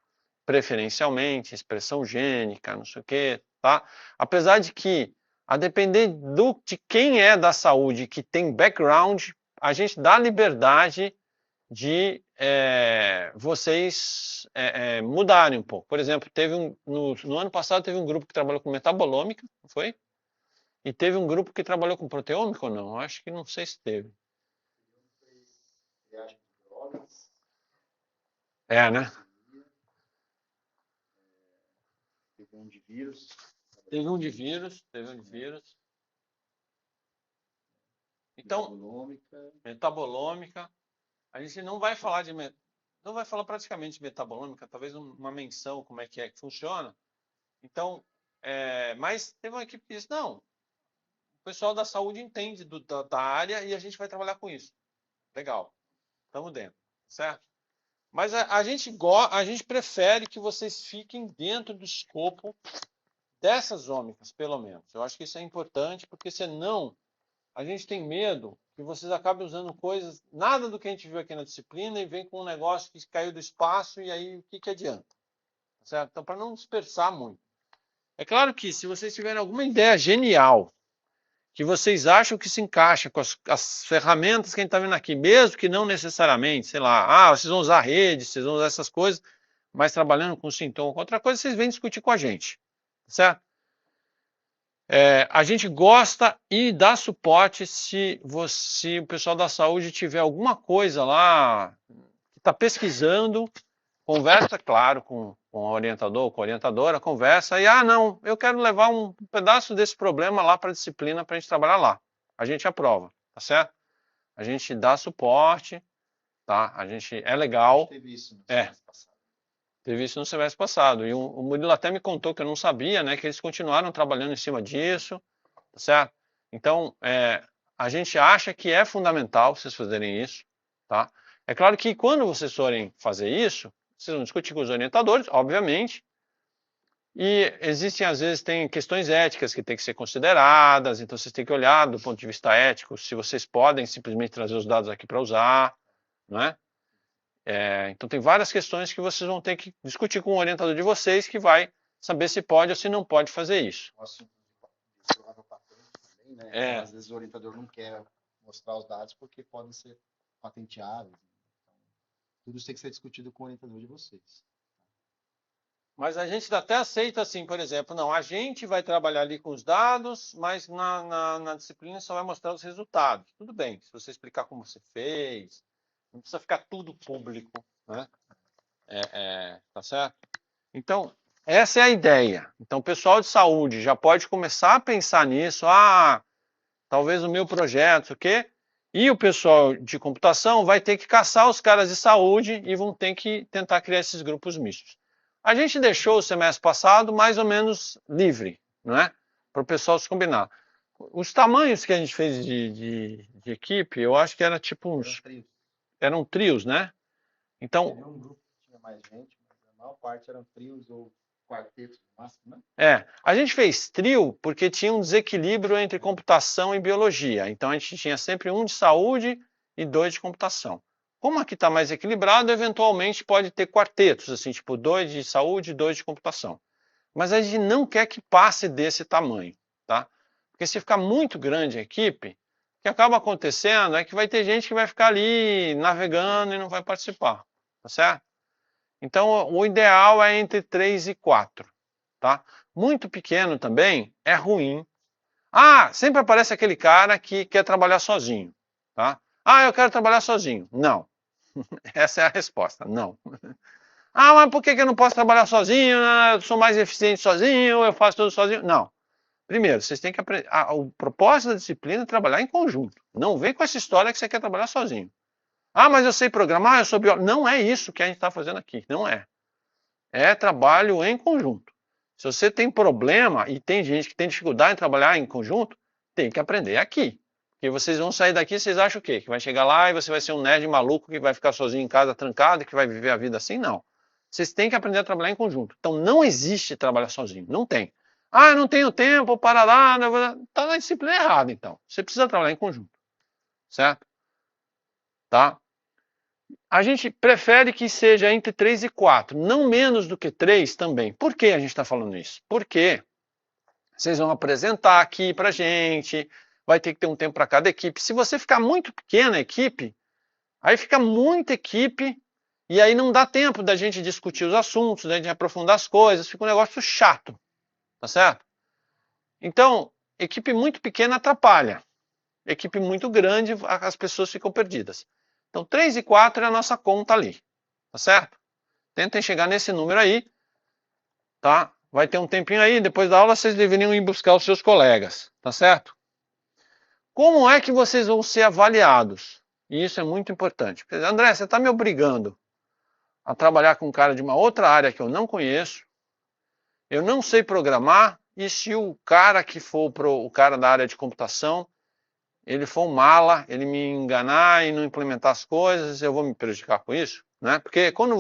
[SPEAKER 1] Preferencialmente, expressão gênica, não sei o quê, tá? Apesar de que, a depender de quem é da saúde, que tem background, a gente dá liberdade de vocês mudarem um pouco. Por exemplo, no ano passado teve um grupo que trabalhou com metabolômica, não foi? E teve um grupo que trabalhou com proteômica ou não? Acho que não sei se teve. Né?
[SPEAKER 2] Teve um de vírus.
[SPEAKER 1] Teve um de vírus. Então, metabolômica. A gente não vai falar praticamente de metabolômica, talvez uma menção como é que funciona. Então, mas teve uma equipe que disse, não, o pessoal da saúde entende da área e a gente vai trabalhar com isso. Legal, estamos dentro, certo? Mas a gente prefere que vocês fiquem dentro do escopo dessas ômicas, pelo menos. Eu acho que isso é importante, porque senão a gente tem medo que vocês acabem usando coisas, nada do que a gente viu aqui na disciplina, e vem com um negócio que caiu do espaço, e aí o que adianta? Certo? Então, para não dispersar muito. É claro que se vocês tiverem alguma ideia genial, que vocês acham que se encaixa com as ferramentas que a gente está vendo aqui, mesmo que não necessariamente, sei lá, vocês vão usar redes, vocês vão usar essas coisas, mas trabalhando com sintoma, com outra coisa, vocês vêm discutir com a gente, certo? A gente gosta e dá suporte se o pessoal da saúde tiver alguma coisa lá, que está pesquisando, conversa, claro, com o orientador, com a orientadora, conversa e, não, eu quero levar um pedaço desse problema lá para a disciplina para a gente trabalhar lá. A gente aprova, tá certo? A gente dá suporte, tá? É legal.
[SPEAKER 2] Teve isso no semestre passado.
[SPEAKER 1] Teve isso no semestre passado. E o Murilo até me contou que eu não sabia, né? Que eles continuaram trabalhando em cima disso, tá certo? Então, a gente acha que é fundamental vocês fazerem isso, tá? É claro que quando vocês forem fazer isso, vocês vão discutir com os orientadores, obviamente, e existem, às vezes, tem questões éticas que têm que ser consideradas, então vocês têm que olhar do ponto de vista ético, se vocês podem simplesmente trazer os dados aqui para usar, não é? Então tem várias questões que vocês vão ter que discutir com o orientador de vocês, que vai saber se pode ou se não pode fazer isso.
[SPEAKER 2] O assunto de provável patente também, né? Às vezes o orientador não quer mostrar os dados porque podem ser patenteáveis. Então, tudo isso tem que ser discutido com o orientador de vocês.
[SPEAKER 1] Mas a gente até aceita assim, por exemplo, não, a gente vai trabalhar ali com os dados, mas na disciplina só vai mostrar os resultados. Tudo bem, se você explicar como você fez, não precisa ficar tudo público, né? Tá certo? Então, essa é a ideia. Então, o pessoal de saúde já pode começar a pensar nisso. Talvez o meu projeto, o quê? E o pessoal de computação vai ter que caçar os caras de saúde e vão ter que tentar criar esses grupos mistos. A gente deixou o semestre passado mais ou menos livre, não é? Para o pessoal se combinar. Os tamanhos que a gente fez de equipe, eu acho que era tipo eram trios, né? Então,
[SPEAKER 2] teve um grupo que tinha mais gente, mas a maior parte eram trios ou quartetos no máximo, né?
[SPEAKER 1] A gente fez trio porque tinha um desequilíbrio entre computação e biologia. Então a gente tinha sempre um de saúde e 2 de computação. Como aqui está mais equilibrado, eventualmente pode ter quartetos, assim, tipo 2 de saúde e 2 de computação. Mas a gente não quer que passe desse tamanho, tá? Porque se ficar muito grande a equipe, o que acaba acontecendo é que vai ter gente que vai ficar ali navegando e não vai participar, tá certo? Então, o ideal é entre 3 e 4, tá? Muito pequeno também é ruim. Sempre aparece aquele cara que quer trabalhar sozinho, tá? Eu quero trabalhar sozinho. Não. Essa é a resposta, não. Ah, mas por que eu não posso trabalhar sozinho? Eu sou mais eficiente sozinho, eu faço tudo sozinho. Não. Primeiro, vocês têm que aprender. O propósito da disciplina é trabalhar em conjunto. Não vem com essa história que você quer trabalhar sozinho. Ah, mas eu sei programar, eu sou biólogo. Não é isso que a gente está fazendo aqui. Não é. É trabalho em conjunto. Se você tem problema e tem gente que tem dificuldade em trabalhar em conjunto, tem que aprender aqui. Porque vocês vão sair daqui, vocês acham o quê? Que vai chegar lá e você vai ser um nerd maluco que vai ficar sozinho em casa trancado e que vai viver a vida assim? Não. Vocês têm que aprender a trabalhar em conjunto. Então não existe trabalhar sozinho. Não tem. Ah, eu não tenho tempo para lá. Está na disciplina errada, então. Você precisa trabalhar em conjunto. Certo? Tá? A gente prefere que seja entre 3 e 4, não menos do que 3 também. Por que a gente está falando isso? Porque vocês vão apresentar aqui para a gente, vai ter que ter um tempo para cada equipe. Se você ficar muito pequena a equipe, aí fica muita equipe e aí não dá tempo da gente discutir os assuntos, da gente aprofundar as coisas, fica um negócio chato, tá certo? Então, equipe muito pequena atrapalha. Equipe muito grande, as pessoas ficam perdidas. Então, 3 e 4 é a nossa conta ali, tá certo? Tentem chegar nesse número aí, tá? Vai ter um tempinho aí, depois da aula vocês deveriam ir buscar os seus colegas, tá certo? Como é que vocês vão ser avaliados? E isso é muito importante. André, você está me obrigando a trabalhar com um cara de uma outra área que eu não conheço, eu não sei programar, e se o cara que for o cara da área de computação, ele for um mala, ele me enganar e não implementar as coisas, eu vou me prejudicar com isso? Né? Porque quando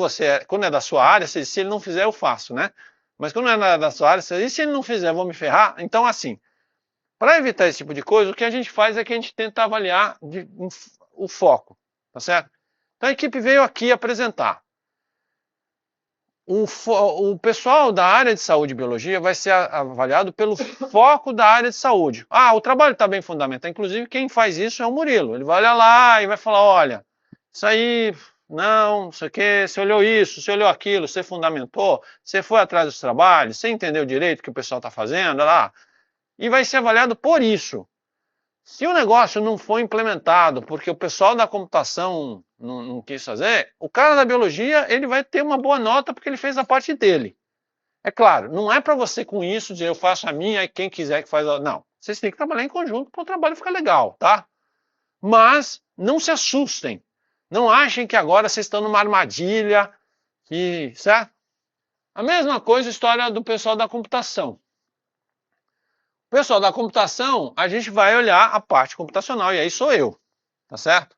[SPEAKER 1] é da sua área, se ele não fizer, eu faço, né? Mas quando não é da sua área, e se ele não fizer, eu vou me ferrar? Então, assim, para evitar esse tipo de coisa, o que a gente faz é que a gente tenta avaliar o foco, tá certo? Então a equipe veio aqui apresentar. O pessoal da área de saúde e biologia vai ser avaliado pelo foco da área de saúde. Ah, o trabalho está bem fundamentado. Inclusive, quem faz isso é o Murilo. Ele vai olhar lá e vai falar, olha, isso aí, não sei o quê, você olhou isso, você olhou aquilo, você fundamentou, você foi atrás dos trabalhos, você entendeu direito o que o pessoal está fazendo, olha lá. E vai ser avaliado por isso. Se o negócio não for implementado porque o pessoal da computação não quis fazer, o cara da biologia ele vai ter uma boa nota porque ele fez a parte dele. É claro, não é para você com isso dizer eu faço a minha e quem quiser que faz a... Não, vocês têm que trabalhar em conjunto para o trabalho ficar legal, tá? Mas não se assustem. Não achem que agora vocês estão numa armadilha, certo? A mesma coisa a história do pessoal da computação. O pessoal da computação, a gente vai olhar a parte computacional, e aí sou eu, tá certo?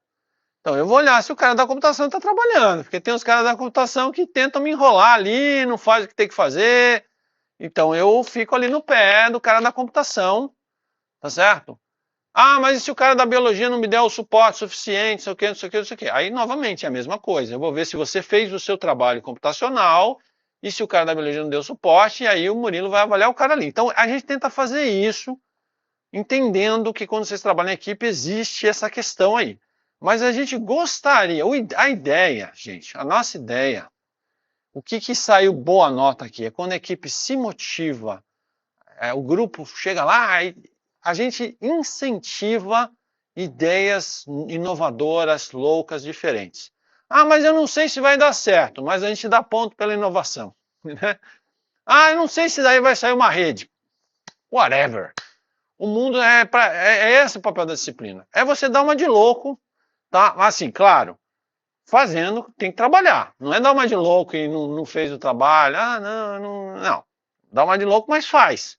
[SPEAKER 1] Então eu vou olhar se o cara da computação está trabalhando, porque tem os caras da computação que tentam me enrolar ali, não faz o que tem que fazer. Então eu fico ali no pé do cara da computação, tá certo? Ah, mas e se o cara da biologia não me der o suporte suficiente, não sei o que, não sei o que, não sei o que. Aí, novamente, é a mesma coisa. Eu vou ver se você fez o seu trabalho computacional e se o cara da biologia não deu suporte, aí o Murilo vai avaliar o cara ali. Então, a gente tenta fazer isso, entendendo que quando vocês trabalham em equipe, existe essa questão aí. Mas a gente gostaria, a ideia, gente, a nossa ideia, o que saiu boa nota aqui é quando a equipe se motiva, o grupo chega lá e a gente incentiva ideias inovadoras, loucas, diferentes. Ah, mas eu não sei se vai dar certo, mas a gente dá ponto pela inovação. Né? Ah, eu não sei se daí vai sair uma rede. Whatever. O mundo é esse o papel da disciplina. É você dar uma de louco, tá? Assim, claro, fazendo, tem que trabalhar. Não é dar uma de louco e não fez o trabalho. Ah, não. Dá uma de louco, mas faz.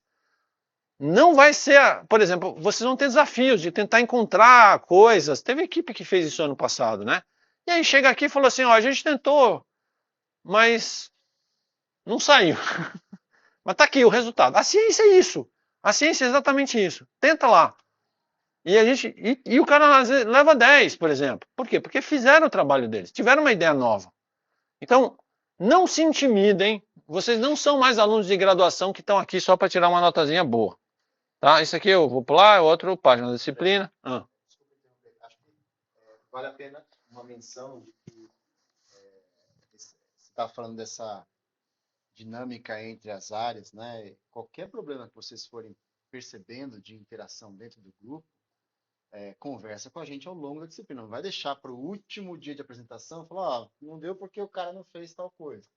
[SPEAKER 1] Não vai ser, por exemplo, vocês vão ter desafios de tentar encontrar coisas. Teve equipe que fez isso ano passado, né? E aí chega aqui e falou assim, ó, a gente tentou, mas não saiu. Mas tá aqui o resultado. A ciência é isso. A ciência é exatamente isso. Tenta lá. E o cara às vezes, leva 10, por exemplo. Por quê? Porque fizeram o trabalho deles, tiveram uma ideia nova. Então, não se intimidem. Vocês não são mais alunos de graduação que estão aqui só para tirar uma notazinha boa. Tá? Isso aqui eu vou pular, é outro, página da disciplina.
[SPEAKER 2] Desculpa interromper. Acho que vale a pena uma menção de que você está falando dessa dinâmica entre as áreas, né? Qualquer problema que vocês forem percebendo de interação dentro do grupo, conversa com a gente ao longo da disciplina. Não vai deixar para o último dia de apresentação e falar, ó, não deu porque o cara não fez tal coisa.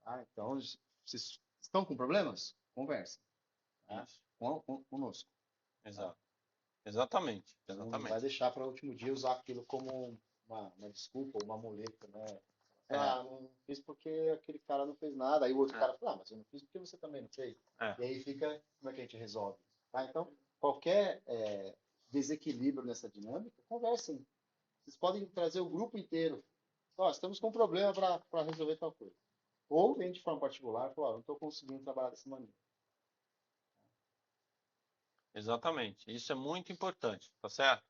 [SPEAKER 2] Tá? Então, vocês estão com problemas? Conversa. Tá?
[SPEAKER 1] Isso.
[SPEAKER 2] Conosco.
[SPEAKER 1] Exato. Exatamente.
[SPEAKER 2] Não vai deixar para o último dia usar aquilo como uma desculpa, uma muleta, né? Não fiz porque aquele cara não fez nada. Aí o outro cara fala, mas eu não fiz porque você também não fez. E aí fica, como é que a gente resolve? Tá? Então, qualquer desequilíbrio nessa dinâmica, conversem. Vocês podem trazer o grupo inteiro. Ó, estamos com um problema para resolver tal coisa. Ou vem de forma particular, falar, não estou conseguindo trabalhar dessa maneira.
[SPEAKER 1] Exatamente. Isso é muito importante, tá certo?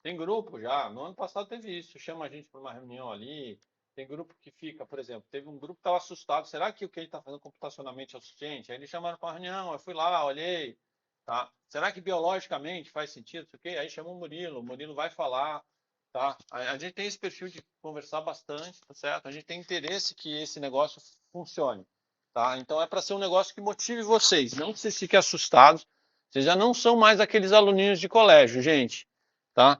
[SPEAKER 1] Tem grupo já, no ano passado teve isso, chama a gente para uma reunião ali, tem grupo que fica, por exemplo, teve um grupo que estava assustado, será que o que ele está fazendo computacionalmente é o suficiente? Aí eles chamaram para uma reunião, eu fui lá, olhei, tá? Será que biologicamente faz sentido? Isso aqui? Aí chamou o Murilo vai falar, tá? A gente tem esse perfil de conversar bastante, tá certo? A gente tem interesse que esse negócio funcione, tá? Então é para ser um negócio que motive vocês, não que vocês fiquem assustados, vocês já não são mais aqueles aluninhos de colégio, gente, tá?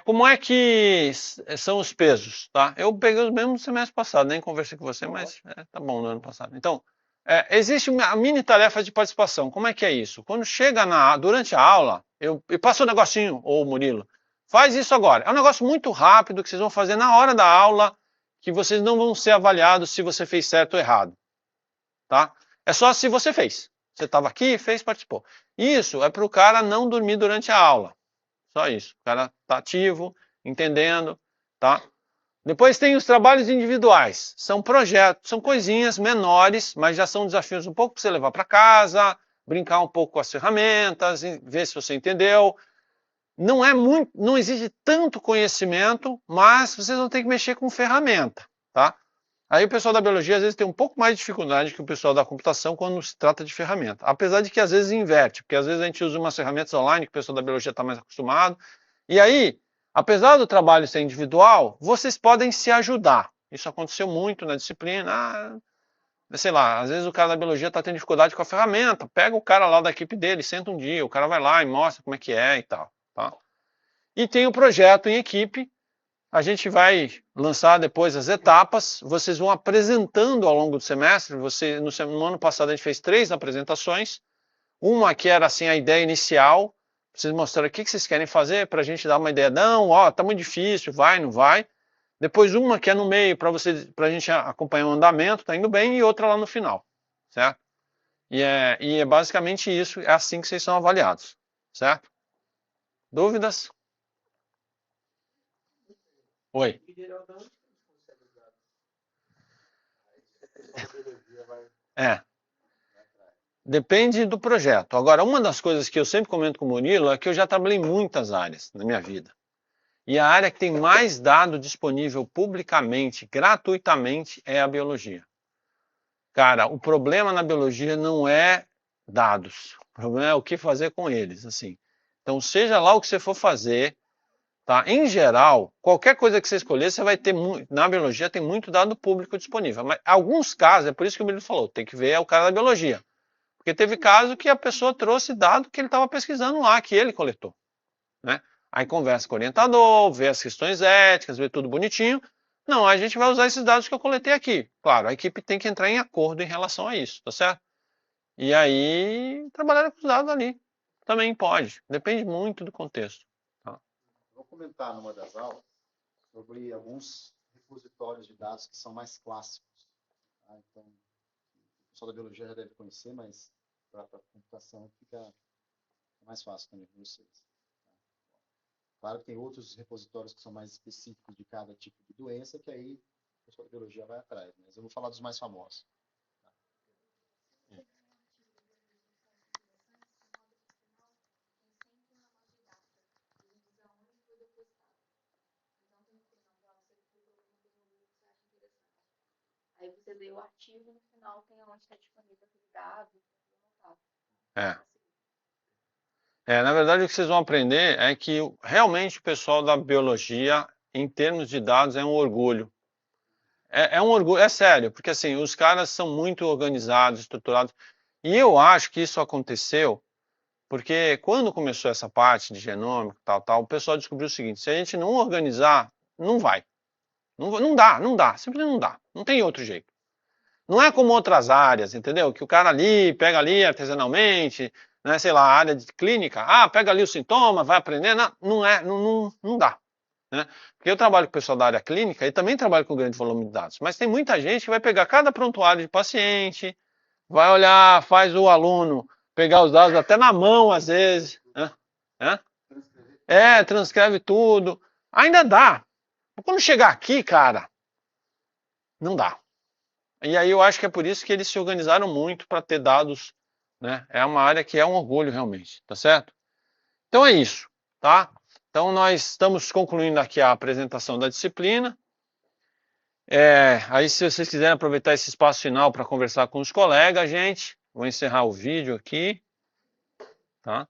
[SPEAKER 1] Como é que são os pesos, tá? Eu peguei os mesmos no semestre passado, nem conversei com você, mas tá bom no ano passado. Então, existe uma mini tarefa de participação. Como é que é isso? Quando chega durante a aula, eu passo o negocinho, ô Murilo, faz isso agora. É um negócio muito rápido que vocês vão fazer na hora da aula, que vocês não vão ser avaliados se você fez certo ou errado, tá? É só se você fez. Você estava aqui, fez, participou. Isso é para o cara não dormir durante a aula. Só isso. O cara está ativo, entendendo, tá? Depois tem os trabalhos individuais. São projetos, são coisinhas menores, mas já são desafios um pouco para você levar para casa, brincar um pouco com as ferramentas, ver se você entendeu. Não exige tanto conhecimento, mas vocês vão ter que mexer com ferramenta, tá? Aí o pessoal da biologia às vezes tem um pouco mais de dificuldade que o pessoal da computação quando se trata de ferramenta. Apesar de que às vezes inverte, porque às vezes a gente usa umas ferramentas online que o pessoal da biologia está mais acostumado. E aí, apesar do trabalho ser individual, vocês podem se ajudar. Isso aconteceu muito na disciplina. Sei lá, às vezes o cara da biologia está tendo dificuldade com a ferramenta. Pega o cara lá da equipe dele, senta um dia, o cara vai lá e mostra como é que é e tal. Tá? E tem o projeto em equipe. A gente vai lançar depois as etapas, vocês vão apresentando ao longo do semestre, no ano passado a gente fez 3 apresentações, uma que era assim a ideia inicial, vocês mostraram o que vocês querem fazer, para a gente dar uma ideia, não, ó, tá muito difícil, vai, não vai, depois uma que é no meio, para a gente acompanhar o andamento, tá indo bem, e outra lá no final, certo? E é basicamente isso, é assim que vocês são avaliados, certo? Dúvidas? Oi. Depende do projeto. Agora, uma das coisas que eu sempre comento com o Murilo é que eu já trabalhei em muitas áreas na minha vida. E a área que tem mais dado disponível publicamente, gratuitamente, é a biologia. Cara, o problema na biologia não é dados. O problema é o que fazer com eles, assim. Então, seja lá o que você for fazer, tá? Em geral, qualquer coisa que você escolher, você vai ter na biologia tem muito dado público disponível. Mas alguns casos, é por isso que o Murilo falou, tem que ver o cara da biologia. Porque teve caso que a pessoa trouxe dado que ele estava pesquisando lá, que ele coletou, né? Aí conversa com o orientador, vê as questões éticas, vê tudo bonitinho. Não, a gente vai usar esses dados que eu coletei aqui. Claro, a equipe tem que entrar em acordo em relação a isso, tá certo? E aí, trabalhar com os dados ali. Também pode, depende muito do contexto.
[SPEAKER 2] Vou comentar numa das aulas sobre alguns repositórios de dados que são mais clássicos. Tá? Então, o pessoal da biologia já deve conhecer, mas para a computação fica mais fácil também para vocês. Tá? Claro que tem outros repositórios que são mais específicos de cada tipo de doença, que aí o pessoal da biologia vai atrás. Mas eu vou falar dos mais famosos.
[SPEAKER 4] Aí você lê o artigo e no final tem onde está disponível aquele dado.
[SPEAKER 1] Na verdade, o que vocês vão aprender é que realmente o pessoal da biologia, em termos de dados, é um orgulho. É um orgulho, é sério, porque assim, os caras são muito organizados, estruturados. E eu acho que isso aconteceu Porque quando começou essa parte de genômica, tal, o pessoal descobriu o seguinte: se a gente não organizar, não vai. Não dá, simplesmente não dá. Não tem outro jeito. Não é como outras áreas, entendeu? Que o cara ali pega ali artesanalmente, né, sei lá, área de clínica, pega ali o sintoma, vai aprender. Não dá. Né? Porque eu trabalho com o pessoal da área clínica e também trabalho com grande volume de dados. Mas tem muita gente que vai pegar cada prontuário de paciente, vai olhar, faz o aluno pegar os dados até na mão, às vezes. Né? Transcreve tudo. Ainda dá. Mas quando chegar aqui, cara, não dá. E aí eu acho que é por isso que eles se organizaram muito para ter dados, né? É uma área que é um orgulho realmente, tá certo? Então é isso, tá? Então nós estamos concluindo aqui a apresentação da disciplina. Aí se vocês quiserem aproveitar esse espaço final para conversar com os colegas, gente, vou encerrar o vídeo aqui, tá?